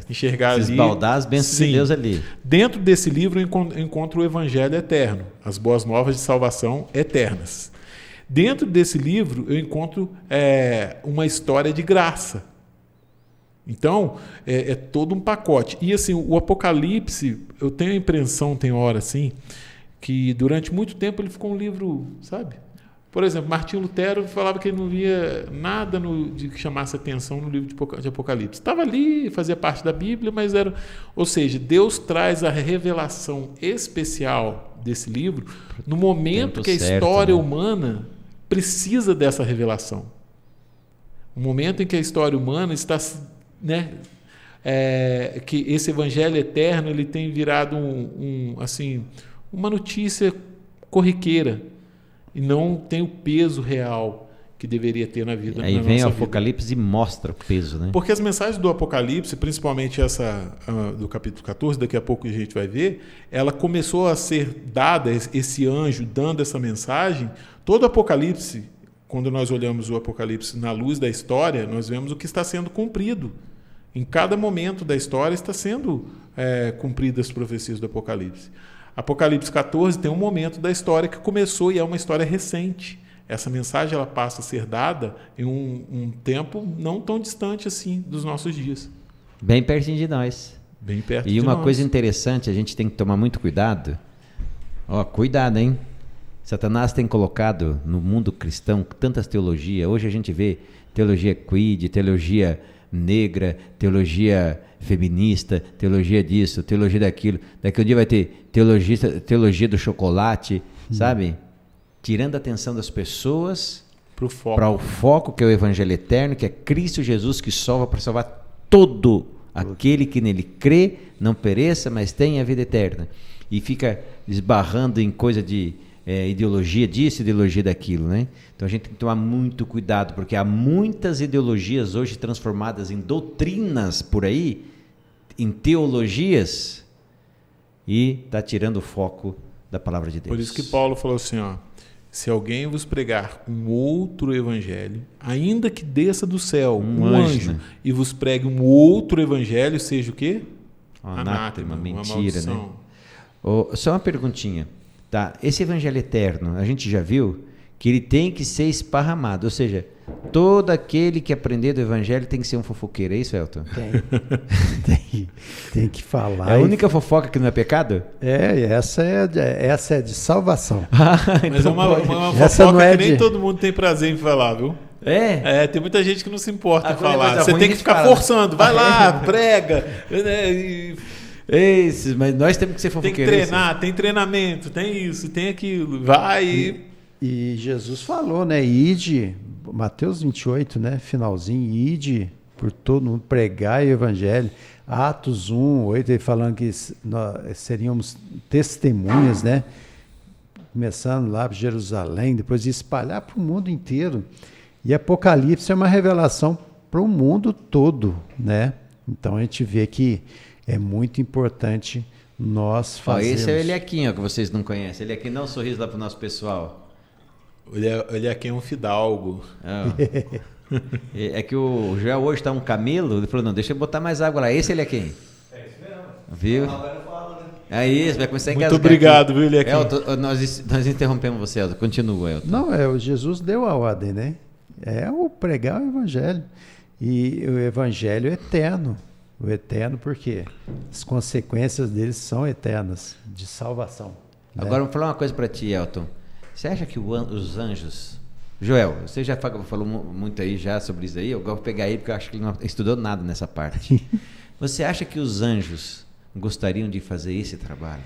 enxergar ali... Esbaldar as bênçãos de Deus ali. Dentro desse livro eu encontro o Evangelho eterno, as boas novas de salvação eternas. Dentro desse livro eu encontro uma história de graça. Então, é todo um pacote. E assim, o Apocalipse, eu tenho a impressão, tem hora assim, que durante muito tempo ele ficou um livro, sabe? Por exemplo, Martinho Lutero falava que ele não via nada de que chamasse atenção no livro de Apocalipse. Estava ali, fazia parte da Bíblia, mas era... Ou seja, Deus traz a revelação especial desse livro no momento Tempo que a certo, história né? humana precisa dessa revelação. O momento em que a história humana está, né, que esse evangelho eterno ele tem virado assim, uma notícia corriqueira e não tem o peso real que deveria ter na vida. Aí na vem o nossa vida. Apocalipse e mostra o peso, né? Porque as mensagens do Apocalipse, principalmente essa do capítulo 14, daqui a pouco a gente vai ver, ela começou a ser dada, esse anjo dando essa mensagem. Todo o Apocalipse, quando nós olhamos o Apocalipse na luz da história, nós vemos o que está sendo cumprido. Em cada momento da história está sendo cumpridas as profecias do Apocalipse. Apocalipse 14 tem um momento da história que começou e é uma história recente. Essa mensagem ela passa a ser dada em um tempo não tão distante assim dos nossos dias. Bem pertinho de nós. Bem perto E de uma nós. coisa interessante, a gente tem que tomar muito cuidado. Ó, cuidado, hein? Satanás tem colocado no mundo cristão tantas teologias. Hoje a gente vê teologia queer, teologia negra, teologia feminista, teologia disso, teologia daquilo. Daqui um dia vai ter teologia do chocolate, sabe? Tirando a atenção das pessoas para o foco que é o evangelho eterno, que é Cristo Jesus, que salva para salvar todo aquele que nele crê, não pereça, mas tenha a vida eterna. E fica esbarrando em coisa de ideologia disso, ideologia daquilo, né? Então a gente tem que tomar muito cuidado, porque há muitas ideologias hoje transformadas em doutrinas por aí, em teologias, e está tirando o foco da palavra de Deus. Por isso que Paulo falou assim, ó, se alguém vos pregar um outro evangelho, ainda que desça do céu um anjo, né? E vos pregue um outro evangelho, seja o quê? Anátema, mentira, maldição. né? Só uma perguntinha. Tá, esse evangelho eterno, a gente já viu que ele tem que ser esparramado, ou seja, todo aquele que aprender do evangelho tem que ser um fofoqueiro, é isso, Elton? Tem que falar. É a única fofoca que não é pecado? Essa é de salvação. Mas é uma Essa fofoca não é que nem de- todo mundo tem prazer em falar, viu? É? Tem muita gente que não se importa em Quando é falar. coisa Você ruim, tem a que gente ficar fala. forçando. Vai lá, prega. Né, Mas nós temos que ser tem que fofoqueiros. treinar, tem treinamento, tem isso, tem aquilo. Vai E Jesus falou, né? Ide, Mateus 28, né? Finalzinho, ide por todo mundo, pregai o evangelho. Atos 1, 8, ele falando que nós seríamos testemunhas, né? Começando lá para Jerusalém, depois de espalhar para o mundo inteiro. E Apocalipse é uma revelação para o mundo todo, né? Então a gente vê que é muito importante nós fazermos. Esse é o Eliakim, que vocês não conhecem. Eliakim, dá um sorriso lá para o nosso pessoal. Ele aqui é um fidalgo. É que o Joel hoje está um camelo, ele falou, não, deixa eu botar mais água lá. Esse Eliakim. É isso mesmo. Viu? Agora eu falo, né? É isso, vai começar a Muito engasgar obrigado, aqui. viu, Eliakim? Elton, nós interrompemos você, Elton. Continua, Elton. Não, Jesus deu a ordem, né? É o pregar o evangelho. E o evangelho é eterno. O eterno porque as consequências deles são eternas, de salvação. Né? Agora, vou falar uma coisa para ti, Elton. Você acha que os anjos... Joel, você já falou muito aí já sobre isso aí, eu vou pegar aí porque eu acho que ele não estudou nada nessa parte. Você acha que os anjos gostariam de fazer esse trabalho?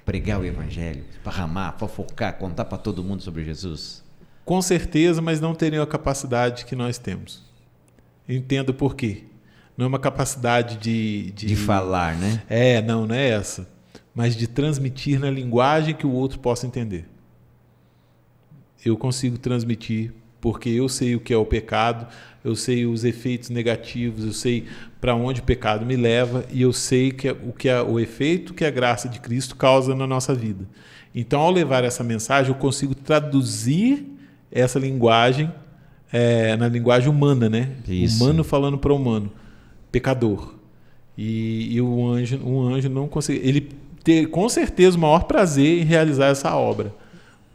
Pregar o evangelho, esparramar, fofocar, contar para todo mundo sobre Jesus? Com certeza, mas não teriam a capacidade que nós temos. Entendo por quê. Não é uma capacidade De falar, né? Não é essa. Mas de transmitir na linguagem que o outro possa entender. Eu consigo transmitir porque eu sei o que é o pecado, eu sei os efeitos negativos, eu sei para onde o pecado me leva e eu sei o efeito que a graça de Cristo causa na nossa vida. Então, ao levar essa mensagem, eu consigo traduzir essa linguagem na linguagem humana, né? Isso. Humano falando para humano, pecador. E um anjo não consegue. Ele ter com certeza o maior prazer em realizar essa obra,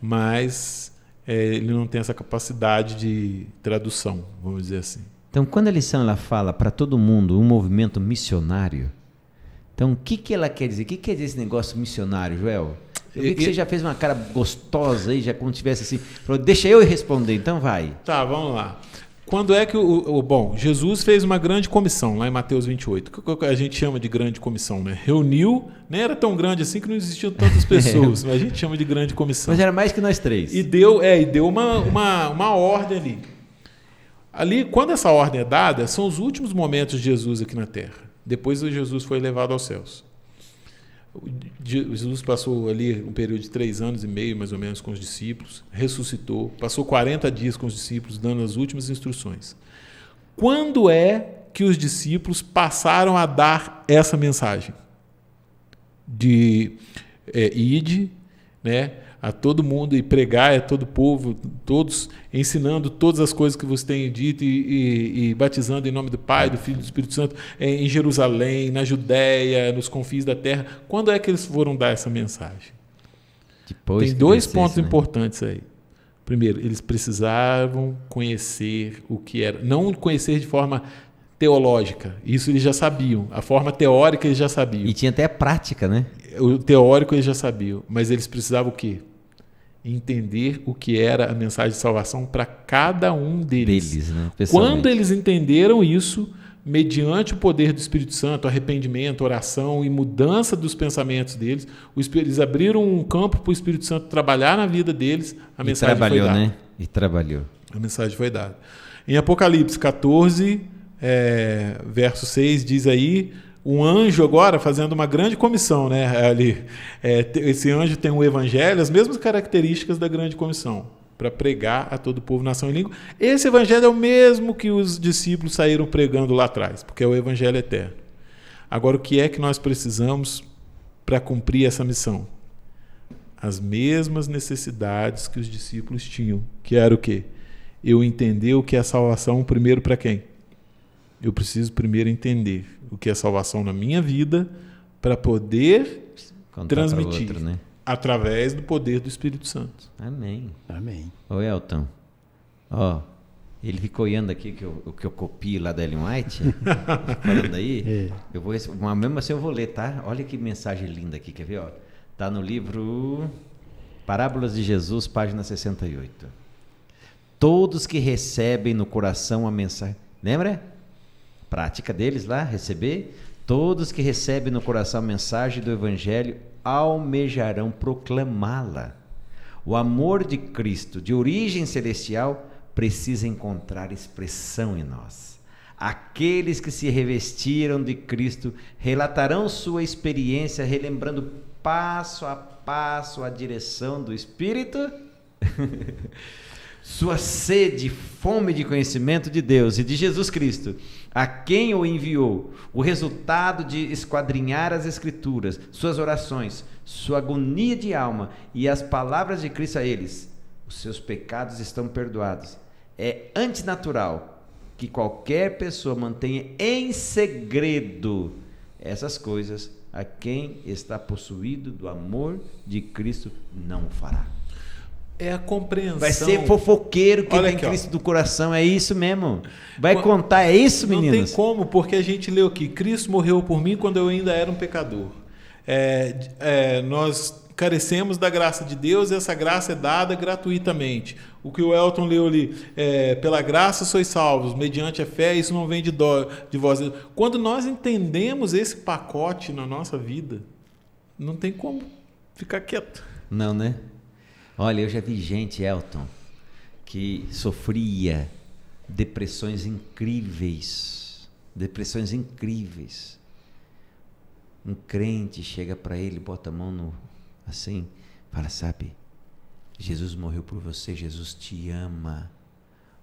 mas ele não tem essa capacidade de tradução, vamos dizer assim. Então, quando a lição ela fala para todo mundo um movimento missionário, então o que ela quer dizer? O que quer dizer esse negócio missionário, Joel? Eu vi que você já fez uma cara gostosa aí, já como tivesse assim, falou, deixa eu responder, então vai. Tá, vamos lá. Quando é que bom, Jesus fez uma grande comissão lá em Mateus 28. O que a gente chama de grande comissão, né? Reuniu, nem era tão grande assim que não existiam tantas pessoas, mas a gente chama de grande comissão. Mas era mais que nós três. E deu uma ordem ali. Ali, quando essa ordem é dada, são os últimos momentos de Jesus aqui na Terra. Depois Jesus foi levado aos céus. Jesus passou ali um período de 3 anos e meio, mais ou menos, com os discípulos, ressuscitou, passou 40 dias com os discípulos, dando as últimas instruções. Quando é que os discípulos passaram a dar essa mensagem? De ide, né, a todo mundo e pregar a todo o povo, todos ensinando todas as coisas que você tem dito e batizando em nome do Pai, do Filho e do Espírito Santo em Jerusalém, na Judéia, nos confins da terra. Quando é que eles foram dar essa mensagem? Tem 2 pontos importantes aí. Primeiro, eles precisavam conhecer o que era, não conhecer de forma teológica, isso eles já sabiam, a forma teórica eles já sabiam. E tinha até a prática, né? O teórico eles já sabiam, mas eles precisavam o quê? Entender o que era a mensagem de salvação para cada um deles. Né? Quando eles entenderam isso, mediante o poder do Espírito Santo, arrependimento, oração e mudança dos pensamentos deles, eles abriram um campo para o Espírito Santo trabalhar na vida deles, a mensagem foi dada. Né? E trabalhou. A mensagem foi dada. Em Apocalipse 14, verso 6, diz aí, um anjo agora fazendo uma grande comissão, né? Ali, esse anjo tem um evangelho, as mesmas características da grande comissão, para pregar a todo o povo, nação e língua. Esse evangelho é o mesmo que os discípulos saíram pregando lá atrás, porque é o evangelho eterno. Agora, o que é que nós precisamos para cumprir essa missão? As mesmas necessidades que os discípulos tinham, que era o quê? Eu entender o que é salvação primeiro para quem? Eu preciso primeiro entender o que é salvação na minha vida para poder contar transmitir outro, né? Através do poder do Espírito Santo. Amém. Amém. Ô Elton, ele ficou olhando aqui o que eu copio lá da Ellen White, falando aí, eu vou, mesmo assim eu vou ler, tá? Olha que mensagem linda aqui, quer ver? Tá no livro Parábolas de Jesus, página 68. Todos que recebem no coração a mensagem, lembra? Prática deles lá, receber. Todos que recebem no coração a mensagem do Evangelho almejarão proclamá-la. O amor de Cristo, de origem celestial, precisa encontrar expressão em nós. Aqueles que se revestiram de Cristo relatarão sua experiência, relembrando passo a passo a direção do Espírito, sua sede, fome de conhecimento de Deus e de Jesus Cristo, a quem o enviou, o resultado de esquadrinhar as Escrituras, suas orações, sua agonia de alma e as palavras de Cristo a eles. Os seus pecados estão perdoados. É antinatural que qualquer pessoa mantenha em segredo essas coisas. A quem está possuído do amor de Cristo não o fará. É a compreensão. Vai ser fofoqueiro que tem Cristo do coração, é isso mesmo. Vai contar, é isso, meninos? Não tem como, porque a gente leu aqui, Cristo morreu por mim quando eu ainda era um pecador. Nós carecemos da graça de Deus e essa graça é dada gratuitamente. O que o Elton leu ali, pela graça sois salvos, mediante a fé, isso não vem de vós. Quando nós entendemos esse pacote na nossa vida, não tem como ficar quieto. Não, né? Olha, eu já vi gente, Elton, que sofria depressões incríveis. Depressões incríveis. Um crente chega para ele, bota a mão assim, fala, sabe, Jesus morreu por você, Jesus te ama.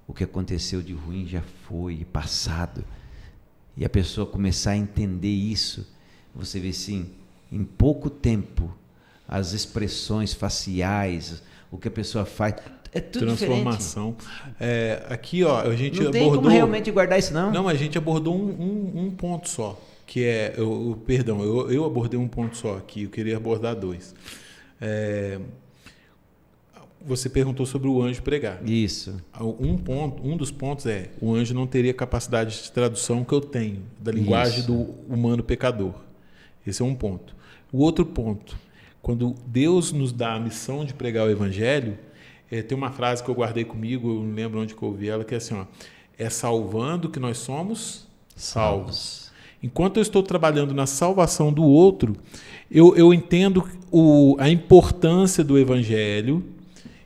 O que aconteceu de ruim já foi, passado. E a pessoa começar a entender isso, você vê assim, em pouco tempo, as expressões faciais, o que a pessoa faz, é tudo transformação. Aqui, a gente não abordou... tem como realmente guardar isso, não? Não, a gente abordou um ponto só, que eu abordei um ponto só aqui, eu queria abordar 2. Você perguntou sobre o anjo pregar. Isso. Um dos pontos o anjo não teria capacidade de tradução que eu tenho, da linguagem do humano pecador. Esse é um ponto. O outro ponto, quando Deus nos dá a missão de pregar o evangelho, tem uma frase que eu guardei comigo, eu não lembro onde que eu ouvi ela, que é assim, É salvando que nós somos salvos. Enquanto eu estou trabalhando na salvação do outro, eu entendo a importância do Evangelho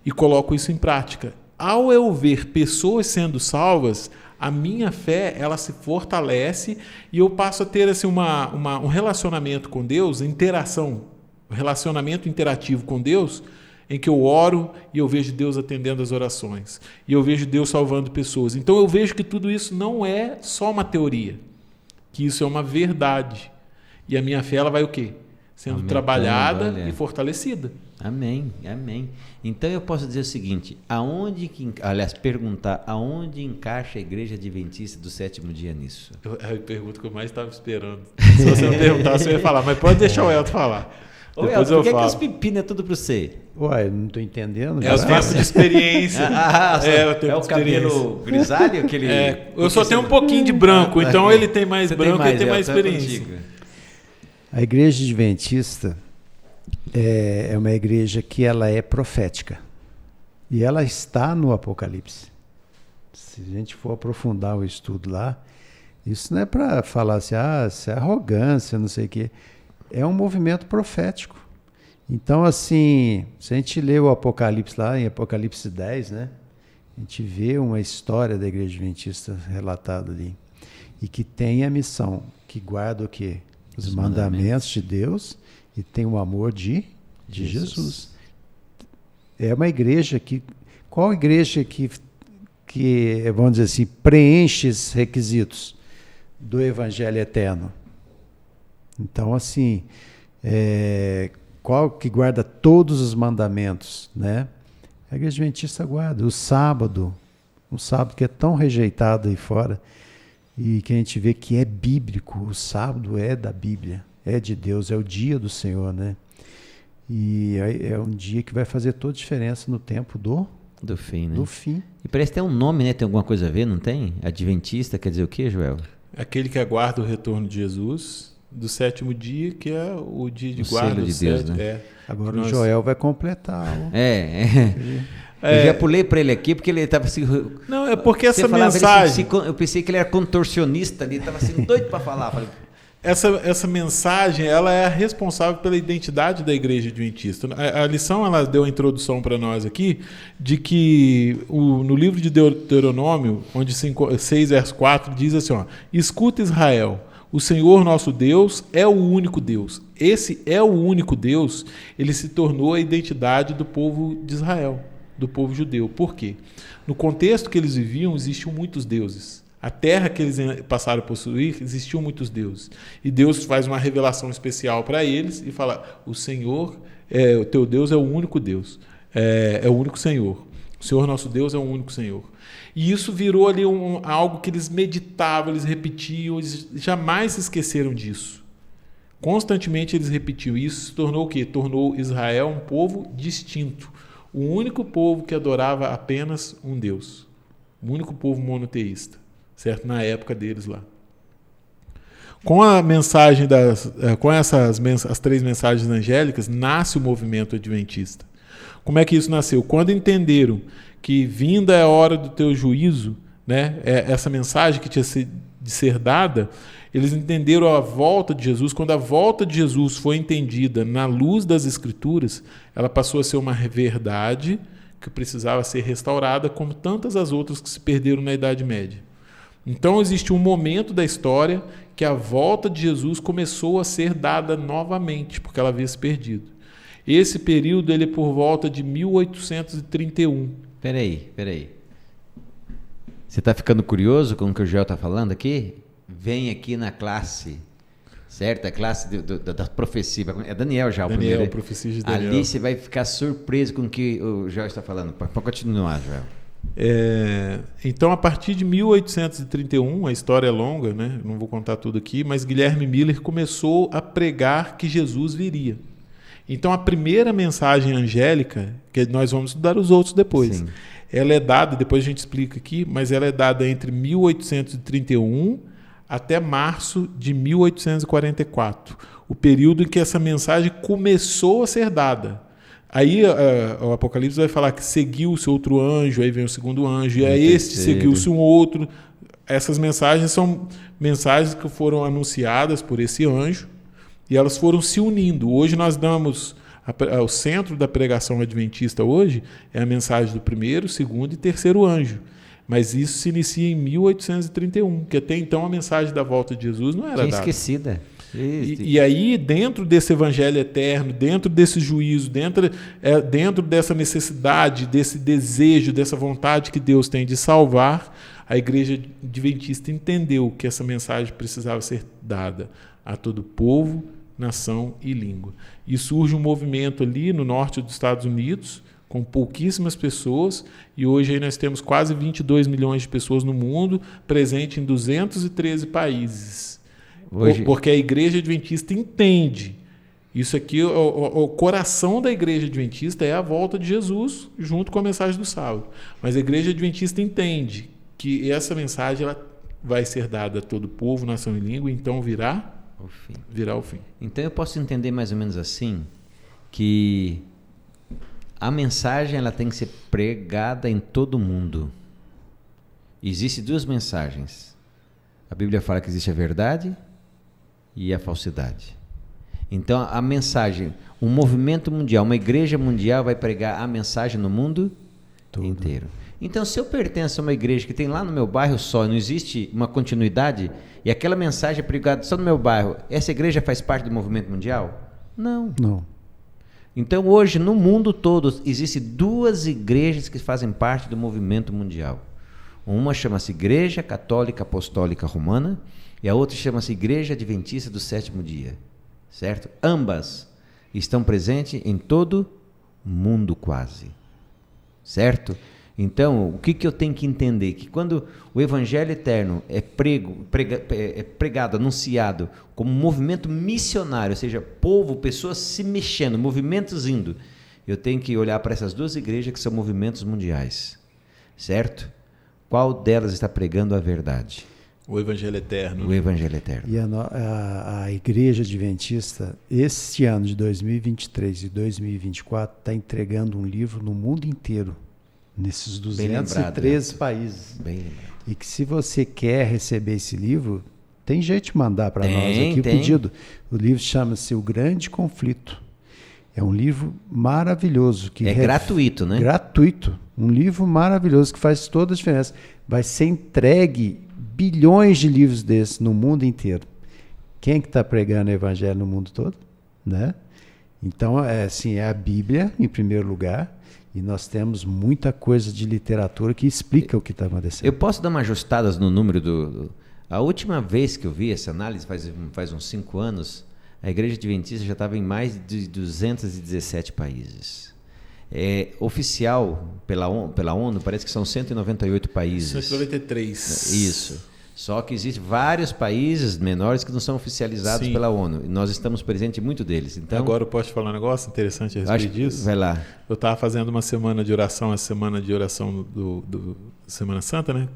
e coloco isso em prática. Ao eu ver pessoas sendo salvas, a minha fé ela se fortalece e eu passo a ter assim, um relacionamento com Deus, interação, um relacionamento interativo com Deus, em que eu oro e eu vejo Deus atendendo as orações. E eu vejo Deus salvando pessoas. Então eu vejo que tudo isso não é só uma teoria, que isso é uma verdade. E a minha fé ela vai o quê? Sendo trabalhada e fortalecida. Amém, amém. Então eu posso dizer o seguinte, perguntar aonde encaixa a Igreja Adventista do Sétimo Dia nisso? É a pergunta que eu mais estava esperando. Se você não perguntar, você ia falar, mas pode deixar o Elton falar. Ô Elton, por que os pepinos é tudo para você? Uai, não estou entendendo. É os tempos de experiência. O cabelo grisalho? Eu só tenho um pouquinho de branco, então ele tem mais branco e tem mais experiência. A Igreja Adventista é uma igreja que ela é profética. E ela está no Apocalipse. Se a gente for aprofundar o estudo lá, isso não é para falar assim, isso é arrogância, não sei o quê. É um movimento profético. Então, assim, se a gente lê o Apocalipse lá, em Apocalipse 10, né? A gente vê uma história da Igreja Adventista relatada ali. E que tem a missão, que guarda o quê? Os mandamentos de Deus e tem o amor de Jesus. É uma igreja que... Qual igreja que vamos dizer assim, preenche esses requisitos do Evangelho Eterno? Então, assim, qual que guarda todos os mandamentos, né? A Igreja Adventista guarda. O sábado, um sábado que é tão rejeitado aí fora, e que a gente vê que é bíblico, o sábado é da Bíblia, é de Deus, é o dia do Senhor, né? E é um dia que vai fazer toda a diferença no tempo do fim, né? Do fim. E parece que tem um nome, né? Tem alguma coisa a ver, não tem? Adventista quer dizer o quê, Joel? Aquele que aguarda o retorno de Jesus, do sétimo dia, que é o dia de guarda de Deus, né? Agora o Joel vai completar. Eu já pulei para ele aqui porque ele estava assim. Não, é porque essa mensagem. Eu pensei que ele era contorcionista ali, estava assim doido para falar. Falei, essa mensagem ela é a responsável pela identidade da Igreja Adventista. A lição ela deu a introdução para nós aqui de que no livro de Deuteronômio, onde 6 verso 4 diz assim: escuta Israel, o Senhor nosso Deus é o único Deus. Esse é o único Deus, ele se tornou a identidade do povo de Israel, do povo judeu. Por quê? No contexto que eles viviam, existiam muitos deuses. A terra que eles passaram a possuir, existiam muitos deuses. E Deus faz uma revelação especial para eles e fala: o Senhor, o teu Deus é o único Deus, é o único Senhor. O Senhor nosso Deus é o único Senhor. E isso virou ali algo que eles meditavam, eles repetiam, eles jamais se esqueceram disso. Constantemente eles repetiam. E isso se tornou o quê? Tornou Israel um povo distinto. O único povo que adorava apenas um Deus. O único povo monoteísta. Certo? Na época deles lá. Com a mensagem as 3 mensagens angélicas, nasce o movimento adventista. Como é que isso nasceu? Quando entenderam que vinda é a hora do teu juízo, né? Essa mensagem que tinha de ser dada, eles entenderam a volta de Jesus. Quando a volta de Jesus foi entendida na luz das Escrituras, ela passou a ser uma verdade que precisava ser restaurada, como tantas as outras que se perderam na Idade Média. Então existe um momento da história que a volta de Jesus começou a ser dada novamente, porque ela havia se perdido. Esse período ele é por volta de 1831. Peraí. Você está ficando curioso com o que o Joel está falando aqui? Vem aqui na classe, certo? A classe da profecia. É Daniel já, o primeiro. Profecia de Daniel. Ali você vai ficar surpreso com o que o Joel está falando. Pode continuar, Joel. Então, a partir de 1831, a história é longa, né? Não vou contar tudo aqui, mas Guilherme Miller começou a pregar que Jesus viria. Então, a primeira mensagem angélica, que nós vamos estudar os outros depois, sim, ela é dada, depois a gente explica aqui, mas ela é dada entre 1831 até março de 1844, o período em que essa mensagem começou a ser dada. Aí o Apocalipse vai falar que seguiu-se outro anjo, aí vem o segundo anjo, e a este seguiu-se um outro. Essas mensagens são mensagens que foram anunciadas por esse anjo e elas foram se unindo. Hoje nós damos... O centro da pregação adventista hoje é a mensagem do primeiro, segundo e terceiro anjo. Mas isso se inicia em 1831, que até então a mensagem da volta de Jesus não era dada. Esquecida. E aí, dentro desse evangelho eterno, dentro desse juízo, dentro dessa necessidade, desse desejo, dessa vontade que Deus tem de salvar, a igreja adventista entendeu que essa mensagem precisava ser dada a todo povo, nação e língua. E surge um movimento ali no norte dos Estados Unidos, com pouquíssimas pessoas, e hoje aí nós temos quase 22 milhões de pessoas no mundo, presente em 213 países. Hoje... Porque a igreja adventista entende. Isso aqui, o coração da igreja adventista é a volta de Jesus, junto com a mensagem do sábado. Mas a igreja adventista entende que essa mensagem ela vai ser dada a todo povo, nação e língua, então virá o fim. Então eu posso entender mais ou menos assim, que a mensagem ela tem que ser pregada em todo mundo. Existem duas mensagens. A Bíblia fala que existe a verdade e a falsidade. Então a mensagem, um movimento mundial, uma igreja mundial vai pregar a mensagem no mundo inteiro. Então, se eu pertenço a uma igreja que tem lá no meu bairro só, não existe uma continuidade, e aquela mensagem é pregada só no meu bairro, essa igreja faz parte do movimento mundial? Não. Então, hoje, no mundo todo, existem duas igrejas que fazem parte do movimento mundial. Uma chama-se Igreja Católica Apostólica Romana, e a outra chama-se Igreja Adventista do Sétimo Dia. Certo? Ambas estão presentes em todo o mundo quase. Certo? Então, o que eu tenho que entender? Que quando o Evangelho Eterno é pregado, anunciado como um movimento missionário, ou seja, povo, pessoas se mexendo, movimentos indo, eu tenho que olhar para essas duas igrejas que são movimentos mundiais, certo? Qual delas está pregando a verdade? O Evangelho Eterno. O Evangelho Eterno. E a Igreja Adventista, este ano de 2023 e 2024, está entregando um livro no mundo inteiro, nesses 213 países. Bem lembrado. E que se você quer receber esse livro, tem jeito de mandar para nós aqui o pedido. O livro chama-se O Grande Conflito. É um livro maravilhoso. Gratuito, né? Gratuito. Um livro maravilhoso que faz toda a diferença. Vai ser entregue bilhões de livros desses no mundo inteiro. Quem que está pregando o evangelho no mundo todo? Né? Então, é a Bíblia, em primeiro lugar. E nós temos muita coisa de literatura que explica o que está acontecendo. Eu posso dar uma ajustada no número A última vez que eu vi essa análise, faz uns 5 anos, a Igreja Adventista já estava em mais de 217 países. Oficial pela ONU, parece que são 198 países. 193. Isso. Só que existem vários países menores que não são oficializados Sim. pela ONU. E nós estamos presentes em muito deles. Então, agora eu posso te falar um negócio interessante a respeito disso? Vai lá. Eu estava fazendo uma semana de oração, a semana de oração do Semana Santa, né?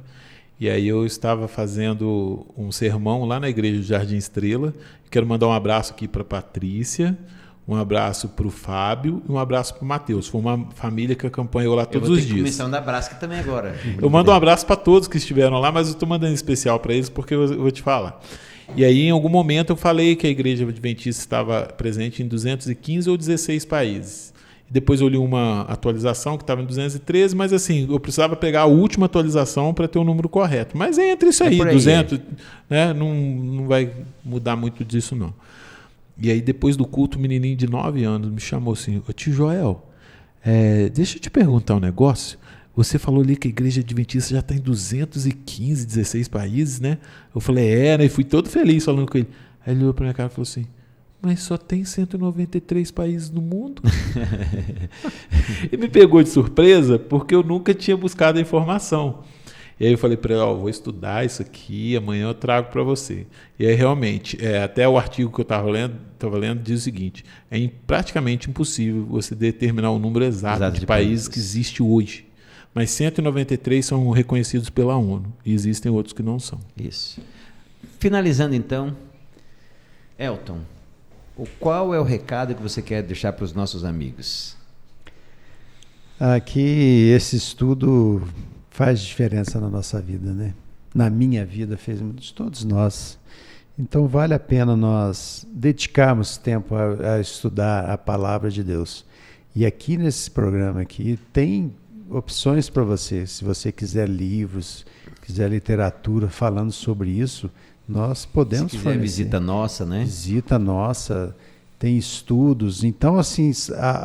E aí eu estava fazendo um sermão lá na igreja do Jardim Estrela. Quero mandar um abraço aqui para a Patrícia, um abraço para o Fábio e um abraço para o Matheus. Foi uma família que acompanhou lá todos os dias. Eu vou ter comissão da Brasca também agora. Eu mando um abraço para todos que estiveram lá, mas eu estou mandando em especial para eles porque eu vou te falar. E aí, em algum momento, eu falei que a Igreja Adventista estava presente em 215 ou 16 países. Depois eu li uma atualização que estava em 213, mas assim, eu precisava pegar a última atualização para ter o número correto. Mas é entre isso aí, 200, né? Não vai mudar muito disso, não. E aí, depois do culto, um menininho de 9 anos me chamou assim, ô tio Joel, deixa eu te perguntar um negócio. Você falou ali que a Igreja Adventista já está em 215, 16 países, né? Eu falei, né? E fui todo feliz falando com ele. Aí ele olhou para minha cara e falou assim, mas só tem 193 países no mundo? E me pegou de surpresa porque eu nunca tinha buscado a informação. E aí eu falei para ele, vou estudar isso aqui, amanhã eu trago para você. E aí realmente, até o artigo que eu estava lendo diz o seguinte, praticamente impossível você determinar o número exato de países que existe hoje. Mas 193 são reconhecidos pela ONU e existem outros que não são. Isso. Finalizando então, Elton, qual é o recado que você quer deixar para os nossos amigos? Aqui esse estudo faz diferença na nossa vida, né? Na minha vida fez de todos nós. Então vale a pena nós dedicarmos tempo a estudar a palavra de Deus. E aqui nesse programa aqui tem opções para você. Se você quiser livros, quiser literatura falando sobre isso, nós podemos fornecer. Se quiser visita nossa, né? Visita nossa, tem estudos. Então, assim,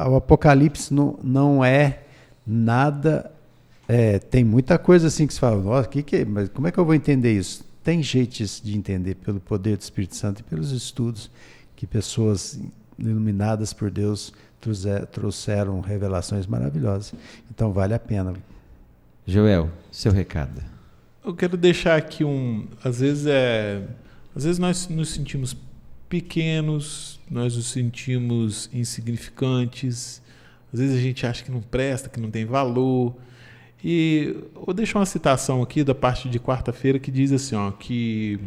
o Apocalipse não é nada... tem muita coisa assim que se fala, nossa, mas como é que eu vou entender isso? Tem jeito de entender pelo poder do Espírito Santo e pelos estudos que pessoas iluminadas por Deus trouxeram revelações maravilhosas. Então vale a pena. Joel, seu recado. Eu quero deixar aqui às vezes nós nos sentimos pequenos, nós nos sentimos insignificantes, às vezes a gente acha que não presta, que não tem valor. E vou deixar uma citação aqui da parte de quarta-feira que diz assim, que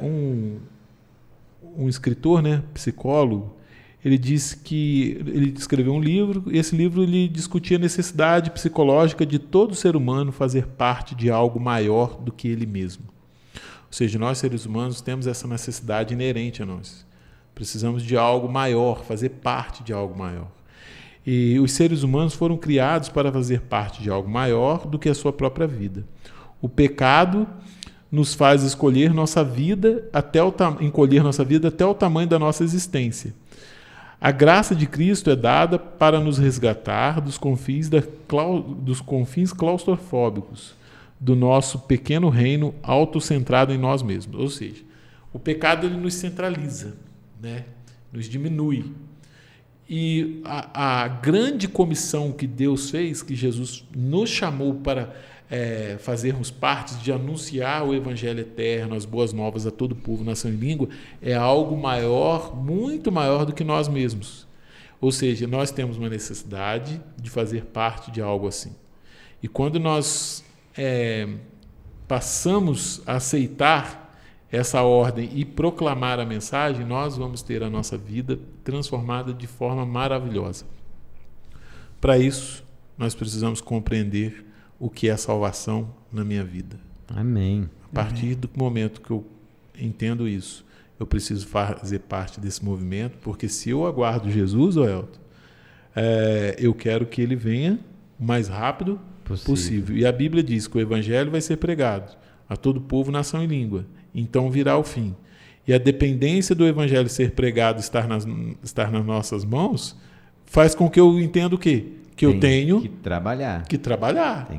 um escritor, né, psicólogo, ele disse que ele escreveu um livro, e esse livro ele discutia a necessidade psicológica de todo ser humano fazer parte de algo maior do que ele mesmo. Ou seja, nós seres humanos temos essa necessidade inerente a nós. Precisamos de algo maior, fazer parte de algo maior. E os seres humanos foram criados para fazer parte de algo maior do que a sua própria vida. O pecado nos faz escolher nossa vida encolher nossa vida até o tamanho da nossa existência. A graça de Cristo é dada para nos resgatar dos confins claustrofóbicos do nosso pequeno reino autocentrado em nós mesmos. Ou seja, o pecado ele nos centraliza, né? Nos diminui. E a grande comissão que Deus fez, que Jesus nos chamou para fazermos parte de anunciar o Evangelho eterno, as boas novas a todo povo, nação e língua, é algo maior, muito maior do que nós mesmos. Ou seja, nós temos uma necessidade de fazer parte de algo assim. E quando nós passamos a aceitar essa ordem e proclamar a mensagem, nós vamos ter a nossa vida transformada de forma maravilhosa. Para isso, nós precisamos compreender o que é salvação na minha vida. Amém. A partir do momento que eu entendo isso, eu preciso fazer parte desse movimento, porque se eu aguardo Jesus, Elton, eu quero que ele venha o mais rápido possível. E a Bíblia diz que o Evangelho vai ser pregado a todo povo, nação e língua. Então virá o fim. E a dependência do Evangelho ser pregado, estar nas nossas mãos, faz com que eu entenda o quê? Que eu tenho que trabalhar. Tem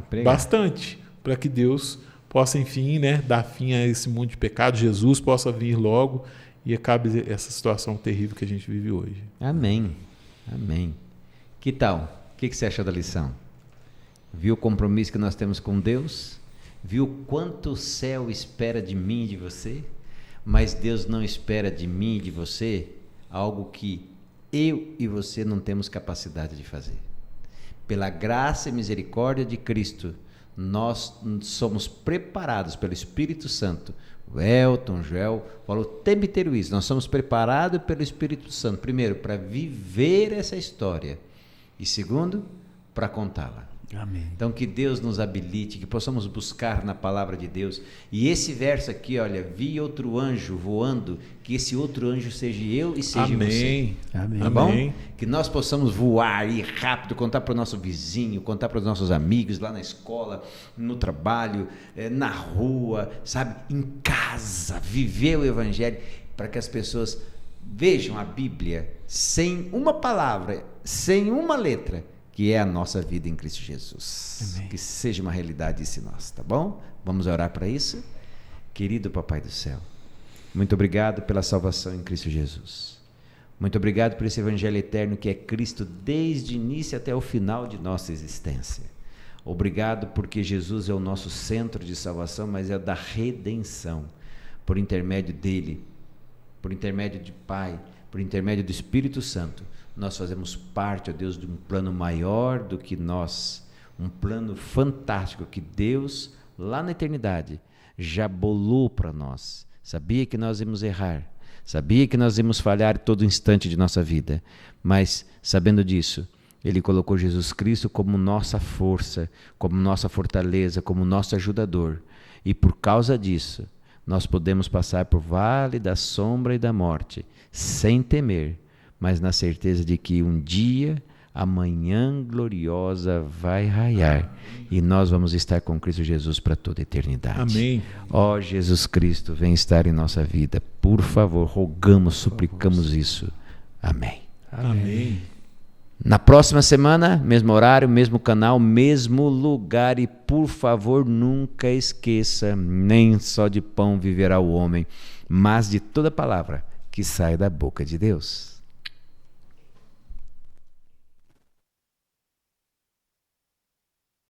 que pregar bastante, para que Deus possa, enfim, dar fim a esse mundo de pecado, Jesus possa vir logo e acabe essa situação terrível que a gente vive hoje. Amém. Amém. Que tal? O que você achou da lição? Viu o compromisso que nós temos com Deus? Viu quanto o céu espera de mim e de você? Mas Deus não espera de mim e de você algo que eu e você não temos capacidade de fazer. Pela graça e misericórdia de Cristo, nós somos preparados pelo Espírito Santo. O Elton, o Joel falou o tempo inteiro isso. Nós somos preparados pelo Espírito Santo. Primeiro, para viver essa história. E segundo, para contá-la. Amém. Então que Deus nos habilite, que possamos buscar na palavra de Deus. E esse verso aqui, olha, vi outro anjo voando, que esse outro anjo seja eu e seja você. Amém. Tá bom? Que nós possamos voar, ir rápido, contar para o nosso vizinho, contar para os nossos amigos lá na escola, no trabalho, na rua, sabe, em casa, viver o Evangelho, para que as pessoas vejam a Bíblia sem uma palavra, sem uma letra, que é a nossa vida em Cristo Jesus. Amém. Que seja uma realidade isso em nós, tá bom? Vamos orar para isso? Querido Papai do Céu, muito obrigado pela salvação em Cristo Jesus. Muito obrigado por esse Evangelho eterno que é Cristo desde o início até o final de nossa existência. Obrigado porque Jesus é o nosso centro de salvação, mas é da redenção. Por intermédio dele, por intermédio de Pai, por intermédio do Espírito Santo, nós fazemos parte, ó Deus, de um plano maior do que nós, um plano fantástico que Deus, lá na eternidade, já bolou para nós. Sabia que nós íamos errar, sabia que nós íamos falhar todo instante de nossa vida, mas, sabendo disso, Ele colocou Jesus Cristo como nossa força, como nossa fortaleza, como nosso ajudador. E por causa disso, nós podemos passar por vale da sombra e da morte, sem temer, mas na certeza de que um dia a manhã gloriosa vai raiar e nós vamos estar com Cristo Jesus para toda a eternidade. Amém. Ó Jesus Cristo, vem estar em nossa vida. Por favor, rogamos, suplicamos isso. Amém. Amém. Na próxima semana, mesmo horário, mesmo canal, mesmo lugar. E por favor, nunca esqueça, nem só de pão viverá o homem, mas de toda palavra que sai da boca de Deus.